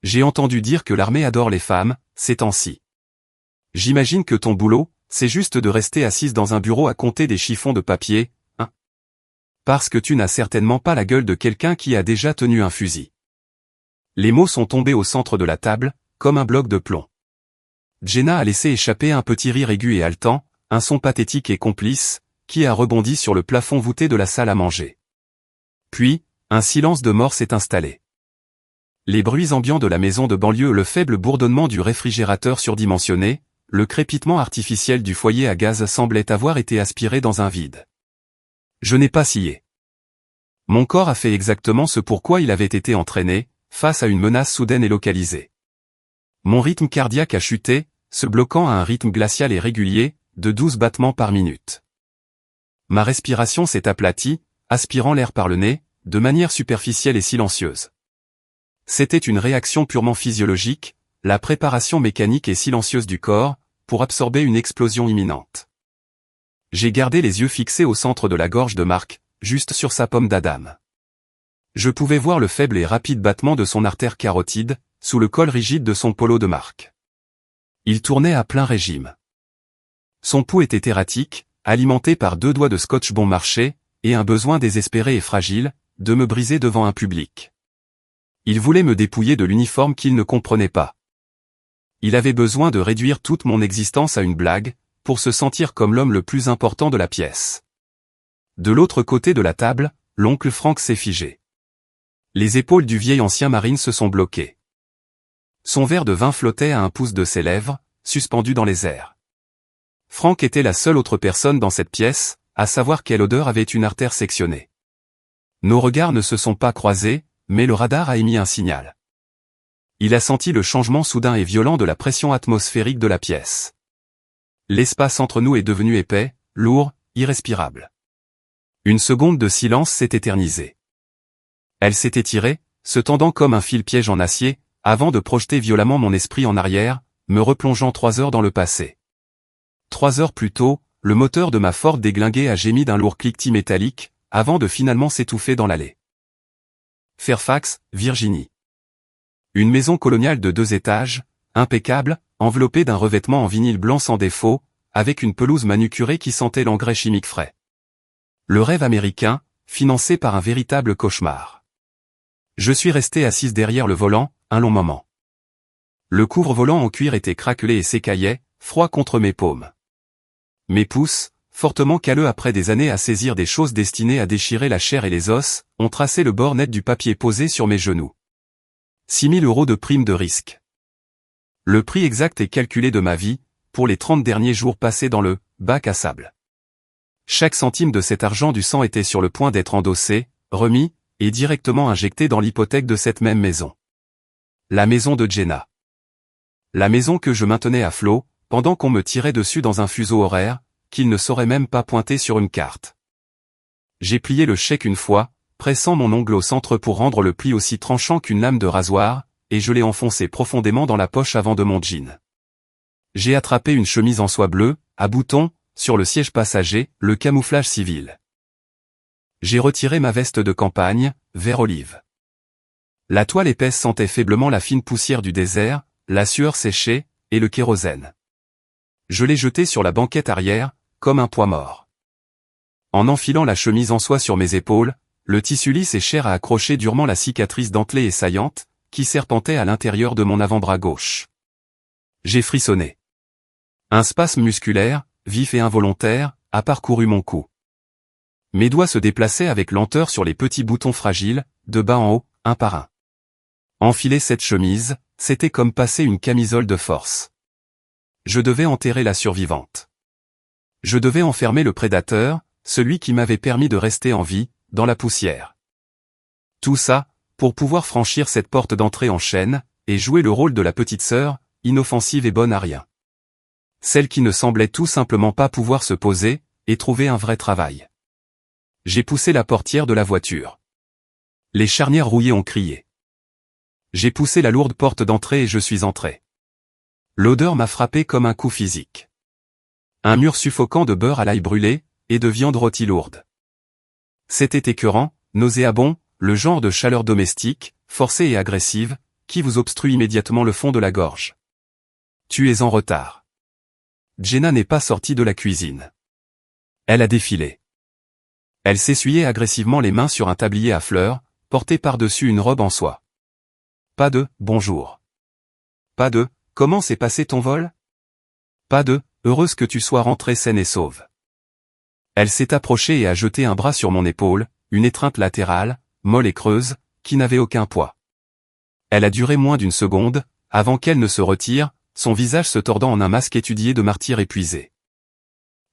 J'ai entendu dire que l'armée adore les femmes, ces temps-ci. J'imagine que ton boulot, c'est juste de rester assise dans un bureau à compter des chiffons de papier, hein? Parce que tu n'as certainement pas la gueule de quelqu'un qui a déjà tenu un fusil. Les mots sont tombés au centre de la table, comme un bloc de plomb. Jenna a laissé échapper un petit rire aigu et haletant, un son pathétique et complice, qui a rebondi sur le plafond voûté de la salle à manger. Puis, un silence de mort s'est installé. Les bruits ambiants de la maison de banlieue, le faible bourdonnement du réfrigérateur surdimensionné, le crépitement artificiel du foyer à gaz semblaient avoir été aspirés dans un vide. Je n'ai pas scié. Mon corps a fait exactement ce pourquoi il avait été entraîné, face à une menace soudaine et localisée. Mon rythme cardiaque a chuté, se bloquant à un rythme glacial et régulier, de 12 battements par minute. Ma respiration s'est aplatie, aspirant l'air par le nez, de manière superficielle et silencieuse. C'était une réaction purement physiologique, la préparation mécanique et silencieuse du corps, pour absorber une explosion imminente. J'ai gardé les yeux fixés au centre de la gorge de Marc, juste sur sa pomme d'Adam. Je pouvais voir le faible et rapide battement de son artère carotide, sous le col rigide de son polo de Marc. Il tournait à plein régime. Son pouls était erratique, alimenté par 2 doigts de scotch bon marché, et un besoin désespéré et fragile, de me briser devant un public. Il voulait me dépouiller de l'uniforme qu'il ne comprenait pas. Il avait besoin de réduire toute mon existence à une blague, pour se sentir comme l'homme le plus important de la pièce. De l'autre côté de la table, l'oncle Frank s'est figé. Les épaules du vieil ancien marine se sont bloquées. Son verre de vin flottait à un pouce de ses lèvres, suspendu dans les airs. Frank était la seule autre personne dans cette pièce, à savoir quelle odeur avait une artère sectionnée. Nos regards ne se sont pas croisés, mais le radar a émis un signal. Il a senti le changement soudain et violent de la pression atmosphérique de la pièce. L'espace entre nous est devenu épais, lourd, irrespirable. Une seconde de silence s'est éternisée. Elle s'est étirée, se tendant comme un fil piège en acier, avant de projeter violemment mon esprit en arrière, me replongeant 3 heures dans le passé. 3 heures plus tôt, le moteur de ma Ford déglinguée a gémi d'un lourd cliquetis métallique, avant de finalement s'étouffer dans l'allée. Fairfax, Virginie. Une maison coloniale de 2 étages, impeccable, enveloppée d'un revêtement en vinyle blanc sans défaut, avec une pelouse manucurée qui sentait l'engrais chimique frais. Le rêve américain, financé par un véritable cauchemar. Je suis resté assise derrière le volant, un long moment. Le couvre-volant en cuir était craquelé et s'écaillait, froid contre mes paumes. Mes pouces, fortement calleux après des années à saisir des choses destinées à déchirer la chair et les os, ont tracé le bord net du papier posé sur mes genoux. 6 000 € de prime de risque. Le prix exact est calculé de ma vie, pour les 30 derniers jours passés dans le bac à sable. Chaque centime de cet argent du sang était sur le point d'être endossé, remis, et directement injecté dans l'hypothèque de cette même maison. La maison de Jenna. La maison que je maintenais à flot, pendant qu'on me tirait dessus dans un fuseau horaire, qu'il ne saurait même pas pointer sur une carte. J'ai plié le chèque une fois, pressant mon ongle au centre pour rendre le pli aussi tranchant qu'une lame de rasoir, et je l'ai enfoncé profondément dans la poche avant de mon jean. J'ai attrapé une chemise en soie bleue, à boutons, sur le siège passager, le camouflage civil. J'ai retiré ma veste de campagne, vert olive. La toile épaisse sentait faiblement la fine poussière du désert, la sueur séchée, et le kérosène. Je l'ai jeté sur la banquette arrière, comme un poids mort. En enfilant la chemise en soie sur mes épaules, le tissu lisse et cher a accroché durement la cicatrice dentelée et saillante, qui serpentait à l'intérieur de mon avant-bras gauche. J'ai frissonné. Un spasme musculaire, vif et involontaire, a parcouru mon cou. Mes doigts se déplaçaient avec lenteur sur les petits boutons fragiles, de bas en haut, un par un. Enfiler cette chemise, c'était comme passer une camisole de force. Je devais enterrer la survivante. Je devais enfermer le prédateur, celui qui m'avait permis de rester en vie, dans la poussière. Tout ça, pour pouvoir franchir cette porte d'entrée en chaîne, et jouer le rôle de la petite sœur, inoffensive et bonne à rien. Celle qui ne semblait tout simplement pas pouvoir se poser, et trouver un vrai travail. J'ai poussé la portière de la voiture. Les charnières rouillées ont crié. J'ai poussé la lourde porte d'entrée et je suis entré. L'odeur m'a frappé comme un coup physique. Un mur suffocant de beurre à l'ail brûlé, et de viande rôtie lourde. C'était écœurant, nauséabond, le genre de chaleur domestique, forcée et agressive, qui vous obstrue immédiatement le fond de la gorge. Tu es en retard. Jenna n'est pas sortie de la cuisine. Elle a défilé. Elle s'essuyait agressivement les mains sur un tablier à fleurs, porté par-dessus une robe en soie. Pas de « bonjour ». Pas de « comment s'est passé ton vol ?» Pas de « heureuse que tu sois rentrée saine et sauve ». Elle s'est approchée et a jeté un bras sur mon épaule, une étreinte latérale, molle et creuse, qui n'avait aucun poids. Elle a duré moins d'une seconde, avant qu'elle ne se retire, son visage se tordant en un masque étudié de martyr épuisé.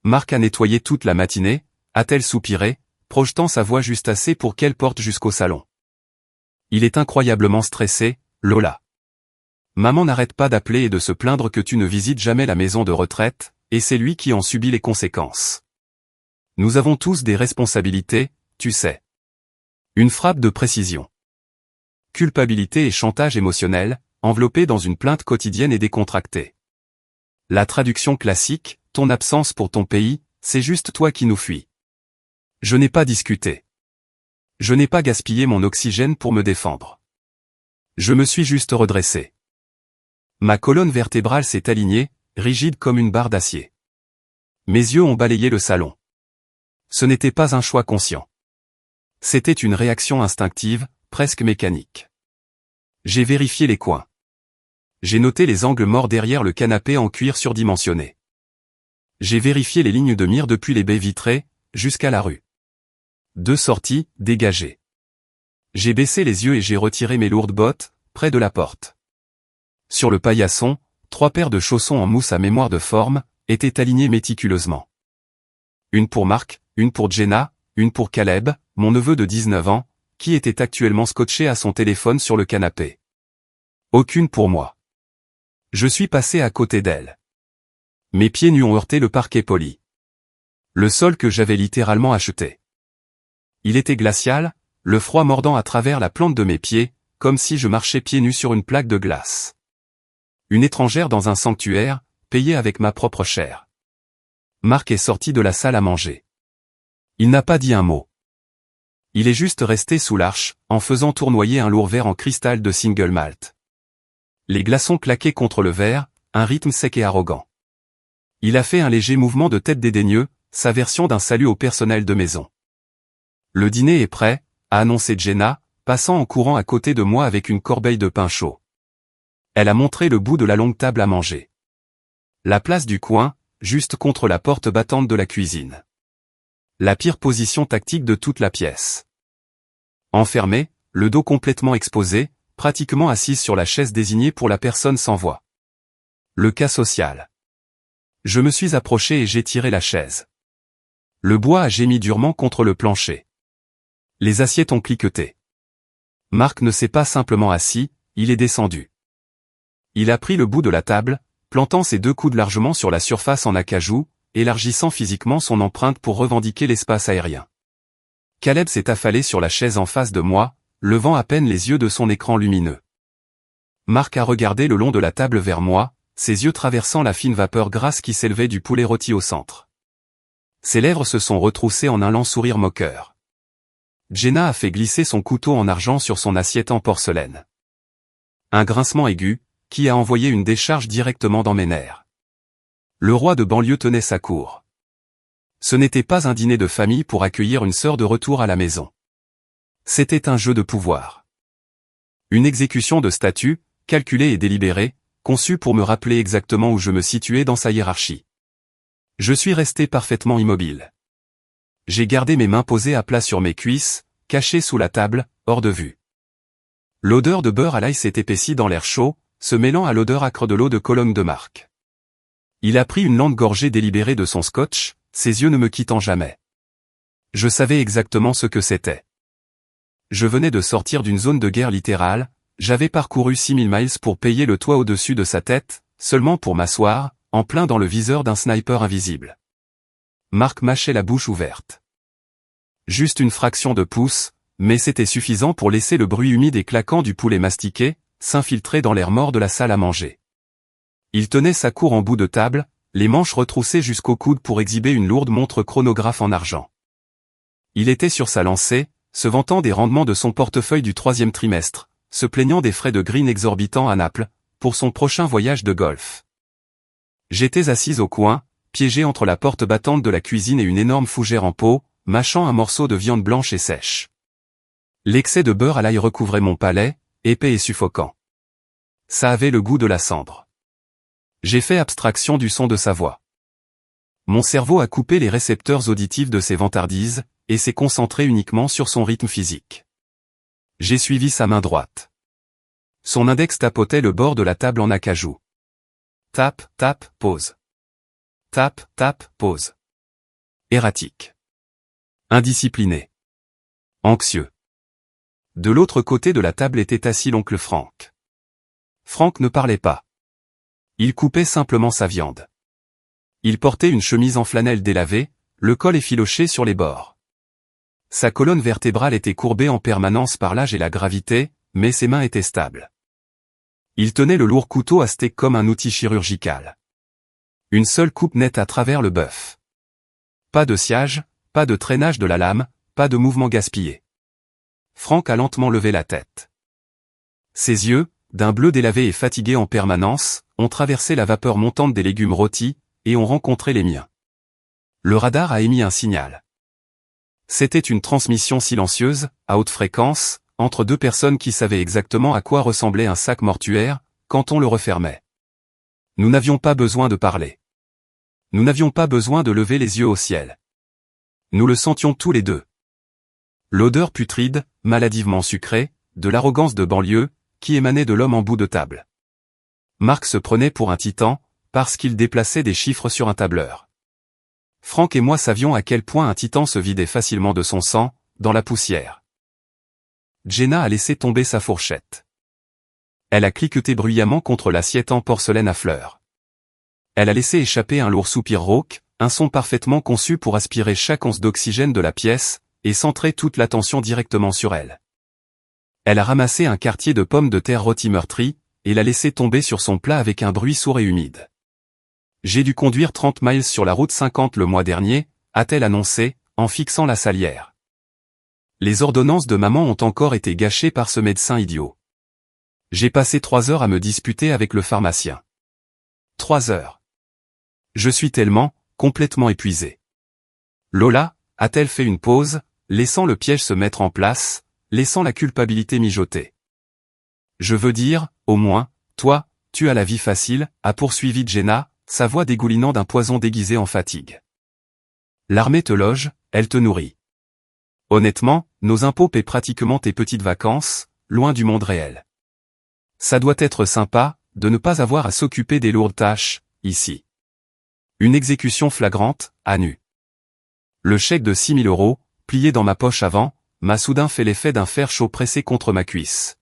Marc a nettoyé toute la matinée, a-t-elle soupiré, projetant sa voix juste assez pour qu'elle porte jusqu'au salon. Il est incroyablement stressé, Lola. Maman n'arrête pas d'appeler et de se plaindre que tu ne visites jamais la maison de retraite, et c'est lui qui en subit les conséquences. Nous avons tous des responsabilités, tu sais. Une frappe de précision. Culpabilité et chantage émotionnel, enveloppés dans une plainte quotidienne et décontractée. La traduction classique, ton absence pour ton pays, c'est juste toi qui nous fuis. Je n'ai pas discuté. Je n'ai pas gaspillé mon oxygène pour me défendre. Je me suis juste redressé. Ma colonne vertébrale s'est alignée, rigide comme une barre d'acier. Mes yeux ont balayé le salon. Ce n'était pas un choix conscient. C'était une réaction instinctive, presque mécanique. J'ai vérifié les coins. J'ai noté les angles morts derrière le canapé en cuir surdimensionné. J'ai vérifié les lignes de mire depuis les baies vitrées, jusqu'à la rue. 2 sorties, dégagées. J'ai baissé les yeux et j'ai retiré mes lourdes bottes, près de la porte. Sur le paillasson, 3 paires de chaussons en mousse à mémoire de forme, étaient alignés méticuleusement. Une pour Marc, une pour Jenna, une pour Caleb, mon neveu de 19 ans, qui était actuellement scotché à son téléphone sur le canapé. Aucune pour moi. Je suis passé à côté d'elle. Mes pieds nus ont heurté le parquet poli. Le sol que j'avais littéralement acheté. Il était glacial, le froid mordant à travers la plante de mes pieds, comme si je marchais pieds nus sur une plaque de glace. Une étrangère dans un sanctuaire, payée avec ma propre chair. Marc est sorti de la salle à manger. Il n'a pas dit un mot. Il est juste resté sous l'arche, en faisant tournoyer un lourd verre en cristal de single malt. Les glaçons claquaient contre le verre, un rythme sec et arrogant. Il a fait un léger mouvement de tête dédaigneux, sa version d'un salut au personnel de maison. Le dîner est prêt, a annoncé Jenna, passant en courant à côté de moi avec une corbeille de pain chaud. Elle a montré le bout de la longue table à manger. La place du coin, juste contre la porte battante de la cuisine. La pire position tactique de toute la pièce. Enfermée, le dos complètement exposé, pratiquement assise sur la chaise désignée pour la personne sans voix. Le cas social. Je me suis approché et j'ai tiré la chaise. Le bois a gémi durement contre le plancher. Les assiettes ont cliqueté. Marc ne s'est pas simplement assis, il est descendu. Il a pris le bout de la table, plantant ses 2 coudes largement sur la surface en acajou, élargissant physiquement son empreinte pour revendiquer l'espace aérien. Caleb s'est affalé sur la chaise en face de moi, levant à peine les yeux de son écran lumineux. Marc a regardé le long de la table vers moi, ses yeux traversant la fine vapeur grasse qui s'élevait du poulet rôti au centre. Ses lèvres se sont retroussées en un lent sourire moqueur. Jenna a fait glisser son couteau en argent sur son assiette en porcelaine. Un grincement aigu, qui a envoyé une décharge directement dans mes nerfs. Le roi de banlieue tenait sa cour. Ce n'était pas un dîner de famille pour accueillir une sœur de retour à la maison. C'était un jeu de pouvoir. Une exécution de statut, calculée et délibérée, conçue pour me rappeler exactement où je me situais dans sa hiérarchie. Je suis resté parfaitement immobile. J'ai gardé mes mains posées à plat sur mes cuisses, cachées sous la table, hors de vue. L'odeur de beurre à l'ail s'est épaissie dans l'air chaud, se mêlant à l'odeur âcre de l'eau de Cologne de Marc. Il a pris une lente gorgée délibérée de son scotch, ses yeux ne me quittant jamais. Je savais exactement ce que c'était. Je venais de sortir d'une zone de guerre littérale, j'avais parcouru 6000 miles pour payer le toit au-dessus de sa tête, seulement pour m'asseoir, en plein dans le viseur d'un sniper invisible. Marc mâchait la bouche ouverte. Juste une fraction de pouce, mais c'était suffisant pour laisser le bruit humide et claquant du poulet mastiqué s'infiltrer dans l'air mort de la salle à manger. Il tenait sa cour en bout de table, les manches retroussées jusqu'au coude pour exhiber une lourde montre chronographe en argent. Il était sur sa lancée, se vantant des rendements de son portefeuille du 3e trimestre, se plaignant des frais de green exorbitants à Naples, pour son prochain voyage de golf. J'étais assise au coin, piégée entre la porte battante de la cuisine et une énorme fougère en pot, mâchant un morceau de viande blanche et sèche. L'excès de beurre à l'ail recouvrait mon palais, épais et suffocant. Ça avait le goût de la cendre. J'ai fait abstraction du son de sa voix. Mon cerveau a coupé les récepteurs auditifs de ses vantardises, et s'est concentré uniquement sur son rythme physique. J'ai suivi sa main droite. Son index tapotait le bord de la table en acajou. Tape, tape, pause. Tape, tape, pause. Erratique. Indiscipliné. Anxieux. De l'autre côté de la table était assis l'oncle Frank. Frank ne parlait pas. Il coupait simplement sa viande. Il portait une chemise en flanelle délavée, le col effiloché sur les bords. Sa colonne vertébrale était courbée en permanence par l'âge et la gravité, mais ses mains étaient stables. Il tenait le lourd couteau à steak comme un outil chirurgical. Une seule coupe nette à travers le bœuf. Pas de sciage, pas de traînage de la lame, pas de mouvement gaspillé. Frank a lentement levé la tête. Ses yeux, d'un bleu délavé et fatigué en permanence, ont traversé la vapeur montante des légumes rôtis, et ont rencontré les miens. Le radar a émis un signal. C'était une transmission silencieuse, à haute fréquence, entre deux personnes qui savaient exactement à quoi ressemblait un sac mortuaire, quand on le refermait. Nous n'avions pas besoin de parler. Nous n'avions pas besoin de lever les yeux au ciel. Nous le sentions tous les deux. L'odeur putride, maladivement sucrée, de l'arrogance de banlieue, qui émanait de l'homme en bout de table. Marc se prenait pour un titan, parce qu'il déplaçait des chiffres sur un tableur. Frank et moi savions à quel point un titan se vidait facilement de son sang, dans la poussière. Jenna a laissé tomber sa fourchette. Elle a cliqueté bruyamment contre l'assiette en porcelaine à fleurs. Elle a laissé échapper un lourd soupir rauque, un son parfaitement conçu pour aspirer chaque once d'oxygène de la pièce, et centrer toute l'attention directement sur elle. Elle a ramassé un quartier de pommes de terre rôties meurtries, et l'a laissé tomber sur son plat avec un bruit sourd et humide. J'ai dû conduire 30 miles sur la route 50 le mois dernier, a-t-elle annoncé, en fixant la salière. Les ordonnances de maman ont encore été gâchées par ce médecin idiot. J'ai passé 3 heures à me disputer avec le pharmacien. 3 heures. Je suis tellement, complètement épuisé. Lola, a-t-elle fait une pause, laissant le piège se mettre en place, laissant la culpabilité mijoter. Je veux dire, au moins, toi, tu as la vie facile, a poursuivi Jenna, sa voix dégoulinant d'un poison déguisé en fatigue. L'armée te loge, elle te nourrit. Honnêtement, nos impôts paient pratiquement tes petites vacances, loin du monde réel. Ça doit être sympa, de ne pas avoir à s'occuper des lourdes tâches, ici. Une exécution flagrante, à nu. Le chèque de 6 000 €, plié dans ma poche avant, m'a soudain fait l'effet d'un fer chaud pressé contre ma cuisse.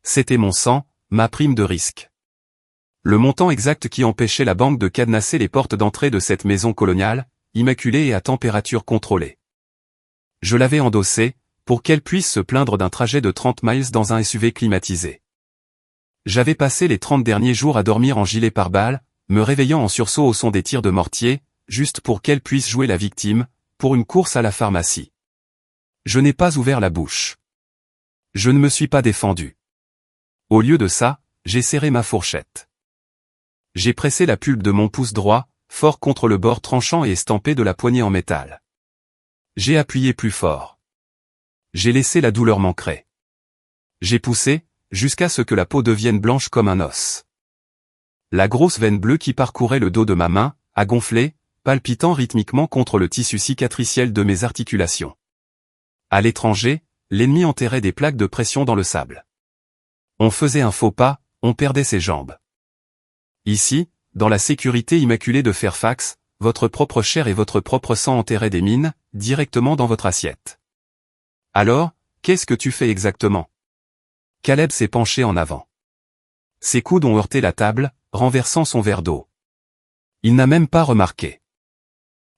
C'était mon sang, ma prime de risque. Le montant exact qui empêchait la banque de cadenasser les portes d'entrée de cette maison coloniale, immaculée et à température contrôlée. Je l'avais endossé, pour qu'elle puisse se plaindre d'un trajet de 30 miles dans un SUV climatisé. J'avais passé les 30 derniers jours à dormir en gilet pare-balles, me réveillant en sursaut au son des tirs de mortier, juste pour qu'elle puisse jouer la victime, pour une course à la pharmacie. Je n'ai pas ouvert la bouche. Je ne me suis pas défendu. Au lieu de ça, j'ai serré ma fourchette. J'ai pressé la pulpe de mon pouce droit, fort contre le bord tranchant et estampé de la poignée en métal. J'ai appuyé plus fort. J'ai laissé la douleur m'ancrer. J'ai poussé, jusqu'à ce que la peau devienne blanche comme un os. La grosse veine bleue qui parcourait le dos de ma main, a gonflé, palpitant rythmiquement contre le tissu cicatriciel de mes articulations. À l'étranger, l'ennemi enterrait des plaques de pression dans le sable. On faisait un faux pas, on perdait ses jambes. Ici, dans la sécurité immaculée de Fairfax, votre propre chair et votre propre sang enterraient des mines, directement dans votre assiette. Alors, qu'est-ce que tu fais exactement? Caleb s'est penché en avant. Ses coudes ont heurté la table, renversant son verre d'eau. Il n'a même pas remarqué.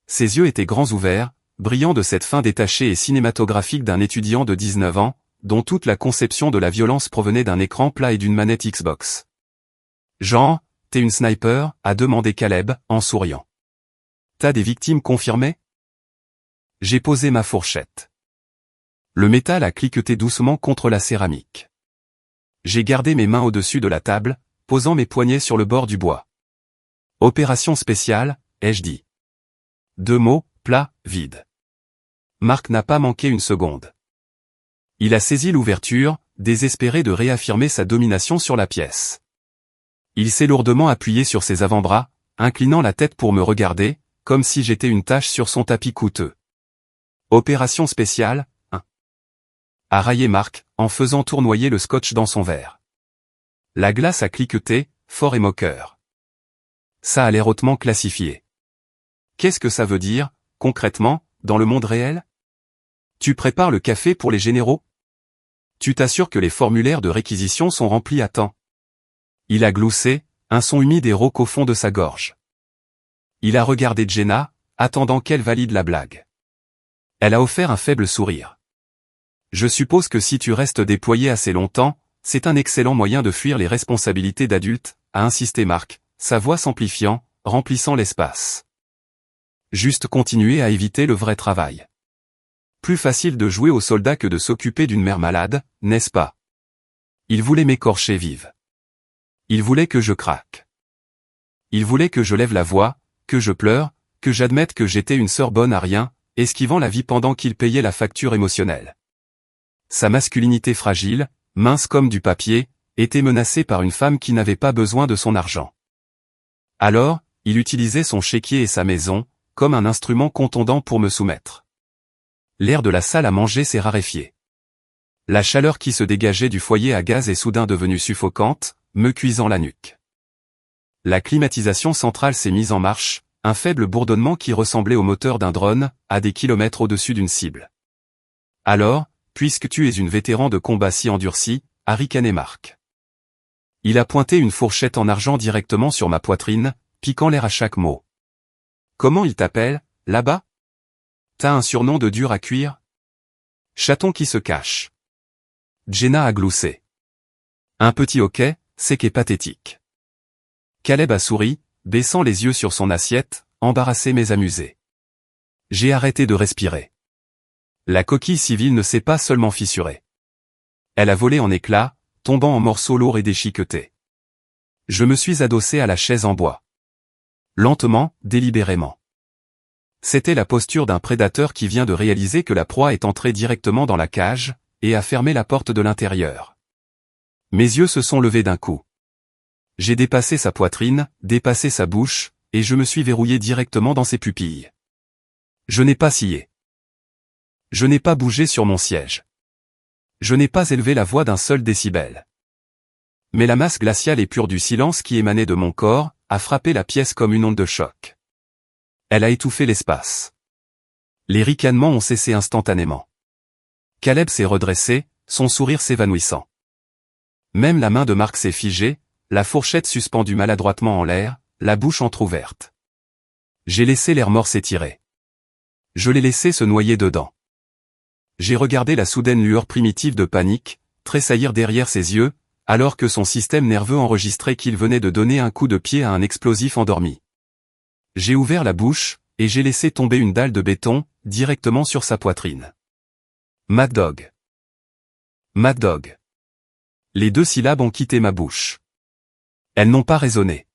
Ses yeux étaient grands ouverts, brillants de cette fin détachée et cinématographique d'un étudiant de 19 ans, dont toute la conception de la violence provenait d'un écran plat et d'une manette Xbox. Jean, t'es une sniper, a demandé Caleb, en souriant. T'as des victimes confirmées? J'ai posé ma fourchette. Le métal a cliqueté doucement contre la céramique. J'ai gardé mes mains au-dessus de la table, posant mes poignets sur le bord du bois. Opération spéciale, ai-je dit. 2 mots, plat, vide. Marc n'a pas manqué une seconde. Il a saisi l'ouverture, désespéré de réaffirmer sa domination sur la pièce. Il s'est lourdement appuyé sur ses avant-bras, inclinant la tête pour me regarder, comme si j'étais une tache sur son tapis coûteux. Opération spéciale, 1. A raillé Marc, en faisant tournoyer le scotch dans son verre. La glace a cliqueté, fort et moqueur. Ça a l'air hautement classifié. Qu'est-ce que ça veut dire, concrètement, dans le monde réel? Tu prépares le café pour les généraux? Tu t'assures que les formulaires de réquisition sont remplis à temps. Il a gloussé, un son humide et rauque au fond de sa gorge. Il a regardé Jenna, attendant qu'elle valide la blague. Elle a offert un faible sourire. Je suppose que si tu restes déployé assez longtemps, c'est un excellent moyen de fuir les responsabilités d'adulte, a insisté Marc, sa voix s'amplifiant, remplissant l'espace. Juste continuer à éviter le vrai travail. Plus facile de jouer au soldat que de s'occuper d'une mère malade, n'est-ce pas? Il voulait m'écorcher vive. Il voulait que je craque. Il voulait que je lève la voix, que je pleure, que j'admette que j'étais une sœur bonne à rien, esquivant la vie pendant qu'il payait la facture émotionnelle. Sa masculinité fragile, mince comme du papier, était menacée par une femme qui n'avait pas besoin de son argent. Alors, il utilisait son chéquier et sa maison, comme un instrument contondant pour me soumettre. L'air de la salle à manger s'est raréfié. La chaleur qui se dégageait du foyer à gaz est soudain devenue suffocante, me cuisant la nuque. La climatisation centrale s'est mise en marche, un faible bourdonnement qui ressemblait au moteur d'un drone, à des kilomètres au-dessus d'une cible. Alors, puisque tu es une vétéran de combat si endurci, a ricané Marc. Il a pointé une fourchette en argent directement sur ma poitrine, piquant l'air à chaque mot. Comment il t'appelle, là-bas? T'as un surnom de dur à cuire? Chaton qui se cache. Jenna a gloussé. Un petit hoquet, sec et pathétique. Caleb a souri, baissant les yeux sur son assiette, embarrassé mais amusé. J'ai arrêté de respirer. La coquille civile ne s'est pas seulement fissurée. Elle a volé en éclats, tombant en morceaux lourds et déchiquetés. Je me suis adossé à la chaise en bois. Lentement, délibérément. C'était la posture d'un prédateur qui vient de réaliser que la proie est entrée directement dans la cage, et a fermé la porte de l'intérieur. Mes yeux se sont levés d'un coup. J'ai dépassé sa poitrine, dépassé sa bouche, et je me suis verrouillé directement dans ses pupilles. Je n'ai pas scié. Je n'ai pas bougé sur mon siège. Je n'ai pas élevé la voix d'un seul décibel. Mais la masse glaciale et pure du silence qui émanait de mon corps, a frappé la pièce comme une onde de choc. Elle a étouffé l'espace. Les ricanements ont cessé instantanément. Caleb s'est redressé, son sourire s'évanouissant. Même la main de Marc s'est figée, la fourchette suspendue maladroitement en l'air, la bouche entr'ouverte. J'ai laissé l'air mort s'étirer. Je l'ai laissé se noyer dedans. J'ai regardé la soudaine lueur primitive de panique, tressaillir derrière ses yeux, alors que son système nerveux enregistrait qu'il venait de donner un coup de pied à un explosif endormi. J'ai ouvert la bouche, et j'ai laissé tomber une dalle de béton, directement sur sa poitrine. Mad Dog. Mad Dog. Les 2 syllabes ont quitté ma bouche. Elles n'ont pas résonné.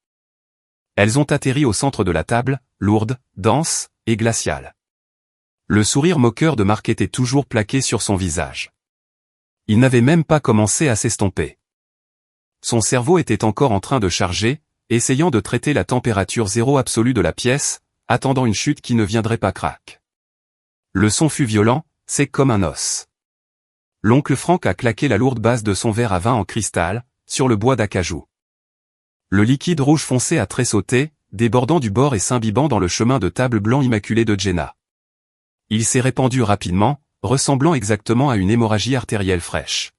Elles ont atterri au centre de la table, lourdes, denses, et glaciales. Le sourire moqueur de Marc était toujours plaqué sur son visage. Il n'avait même pas commencé à s'estomper. Son cerveau était encore en train de charger, essayant de traiter la température zéro absolue de la pièce, attendant une chute qui ne viendrait pas crac. Le son fut violent, sec comme un os. L'oncle Frank a claqué la lourde base de son verre à vin en cristal, sur le bois d'acajou. Le liquide rouge foncé a tressauté, débordant du bord et s'imbibant dans le chemin de table blanc immaculé de Jenna. Il s'est répandu rapidement, ressemblant exactement à une hémorragie artérielle fraîche.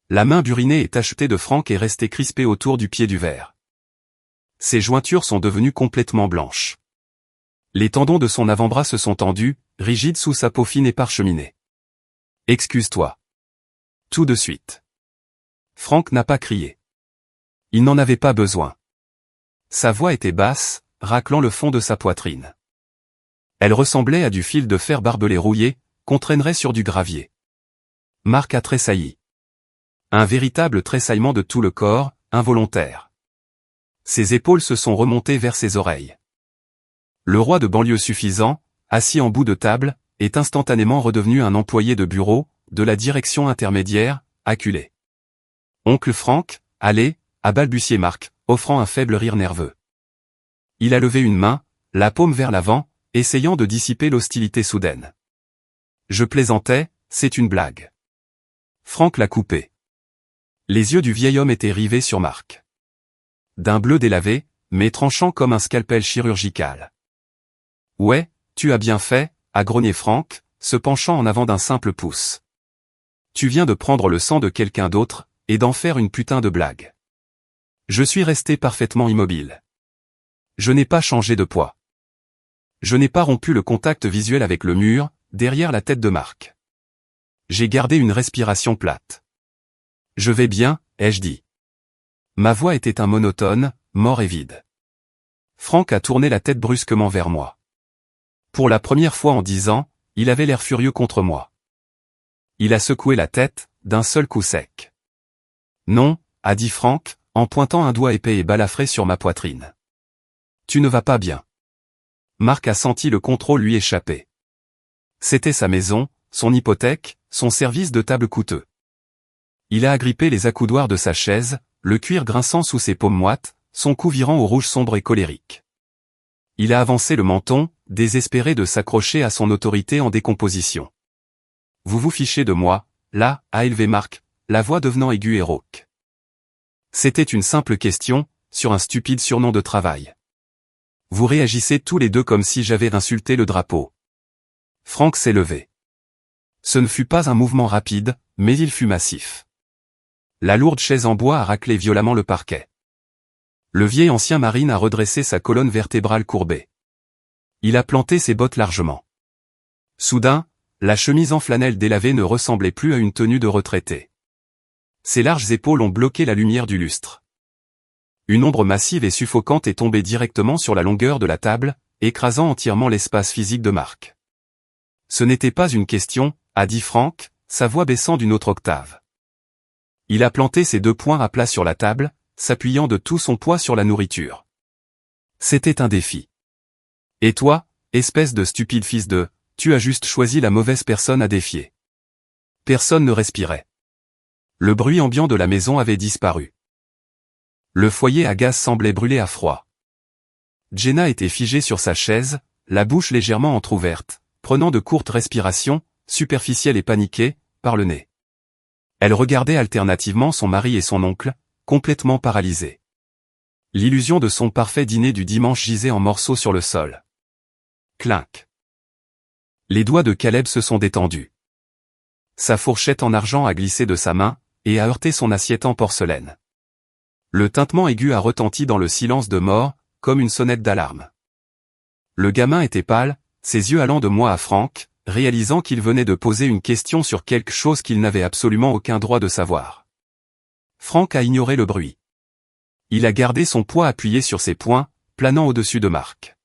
La main burinée et tachetée de Frank est restée crispée autour du pied du verre. Ses jointures sont devenues complètement blanches. Les tendons de son avant-bras se sont tendus, rigides sous sa peau fine et parcheminée. Excuse-toi. Tout de suite. Frank n'a pas crié. Il n'en avait pas besoin. Sa voix était basse, raclant le fond de sa poitrine. Elle ressemblait à du fil de fer barbelé rouillé, qu'on traînerait sur du gravier. Marc a tressailli. Un véritable tressaillement de tout le corps, involontaire. Ses épaules se sont remontées vers ses oreilles. Le roi de banlieue suffisant, assis en bout de table, est instantanément redevenu un employé de bureau, de la direction intermédiaire, acculé. Oncle Frank, allez, a balbutié Marc, offrant un faible rire nerveux. Il a levé une main, la paume vers l'avant, essayant de dissiper l'hostilité soudaine. Je plaisantais, c'est une blague. Frank l'a coupé. Les yeux du vieil homme étaient rivés sur Marc. D'un bleu délavé, mais tranchant comme un scalpel chirurgical. Ouais, tu as bien fait, a grogné Frank, se penchant en avant d'un simple pouce. Tu viens de prendre le sang de quelqu'un d'autre, et d'en faire une putain de blague. Je suis resté parfaitement immobile. Je n'ai pas changé de poids. Je n'ai pas rompu le contact visuel avec le mur, derrière la tête de Marc. J'ai gardé une respiration plate. Je vais bien, ai-je dit. Ma voix était un monotone, mort et vide. Frank a tourné la tête brusquement vers moi. Pour la première fois en 10 ans, il avait l'air furieux contre moi. Il a secoué la tête, d'un seul coup sec. Non, a dit Frank, en pointant un doigt épais et balafré sur ma poitrine. Tu ne vas pas bien. Marc a senti le contrôle lui échapper. C'était sa maison, son hypothèque, son service de table coûteux. Il a agrippé les accoudoirs de sa chaise, le cuir grinçant sous ses paumes moites, son cou virant au rouge sombre et colérique. Il a avancé le menton, désespéré de s'accrocher à son autorité en décomposition. Vous vous fichez de moi, là, a élevé Marc, la voix devenant aiguë et rauque. C'était une simple question, sur un stupide surnom de travail. Vous réagissez tous les deux comme si j'avais insulté le drapeau. Frank s'est levé. Ce ne fut pas un mouvement rapide, mais il fut massif. La lourde chaise en bois a raclé violemment le parquet. Le vieil ancien marine a redressé sa colonne vertébrale courbée. Il a planté ses bottes largement. Soudain, la chemise en flanelle délavée ne ressemblait plus à une tenue de retraité. Ses larges épaules ont bloqué la lumière du lustre. Une ombre massive et suffocante est tombée directement sur la longueur de la table, écrasant entièrement l'espace physique de Marc. Ce n'était pas une question, a dit Frank, sa voix baissant d'une autre octave. Il a planté ses 2 poings à plat sur la table, s'appuyant de tout son poids sur la nourriture. C'était un défi. Et toi, espèce de stupide fils de, tu as juste choisi la mauvaise personne à défier. Personne ne respirait. Le bruit ambiant de la maison avait disparu. Le foyer à gaz semblait brûler à froid. Jenna était figée sur sa chaise, la bouche légèrement entr'ouverte, prenant de courtes respirations, superficielles et paniquées, par le nez. Elle regardait alternativement son mari et son oncle, complètement paralysés. L'illusion de son parfait dîner du dimanche gisait en morceaux sur le sol. Clinc. Les doigts de Caleb se sont détendus. Sa fourchette en argent a glissé de sa main, et a heurté son assiette en porcelaine. Le tintement aigu a retenti dans le silence de mort, comme une sonnette d'alarme. Le gamin était pâle, ses yeux allant de moi à Frank, réalisant qu'il venait de poser une question sur quelque chose qu'il n'avait absolument aucun droit de savoir. Frank a ignoré le bruit. Il a gardé son poids appuyé sur ses poings, planant au-dessus de Marc.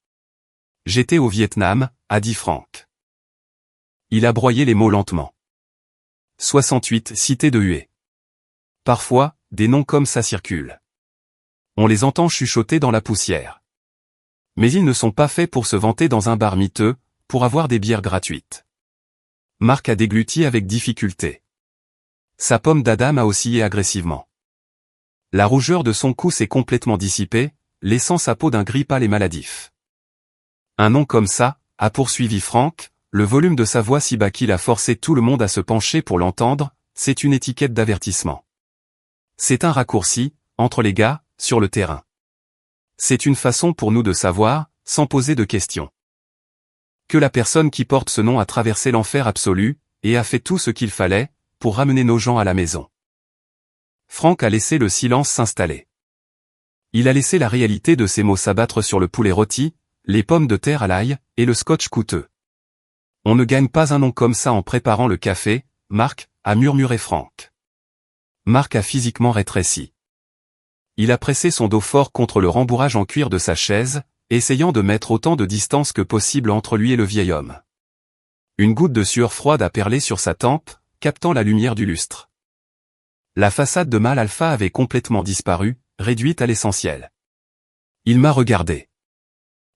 J'étais au Vietnam, a dit Frank. Il a broyé les mots lentement. 68 cité de Hue. Parfois, des noms comme ça circulent. On les entend chuchoter dans la poussière. Mais ils ne sont pas faits pour se vanter dans un bar miteux, pour avoir des bières gratuites. Marc a dégluti avec difficulté. Sa pomme d'Adam a oscillé agressivement. La rougeur de son cou s'est complètement dissipée, laissant sa peau d'un gris pâle et maladif. Un nom comme ça, a poursuivi Frank, le volume de sa voix si bas qu'il a forcé tout le monde à se pencher pour l'entendre, c'est une étiquette d'avertissement. C'est un raccourci, entre les gars, sur le terrain. C'est une façon pour nous de savoir, sans poser de questions, que la personne qui porte ce nom a traversé l'enfer absolu, et a fait tout ce qu'il fallait, pour ramener nos gens à la maison. Frank a laissé le silence s'installer. Il a laissé la réalité de ces mots s'abattre sur le poulet rôti, les pommes de terre à l'ail, et le scotch coûteux. On ne gagne pas un nom comme ça en préparant le café, Marc, a murmuré Frank. Marc a physiquement rétréci. Il a pressé son dos fort contre le rembourrage en cuir de sa chaise, essayant de mettre autant de distance que possible entre lui et le vieil homme. Une goutte de sueur froide a perlé sur sa tempe, captant la lumière du lustre. La façade de mâle alpha avait complètement disparu, réduite à l'essentiel. Il m'a regardé.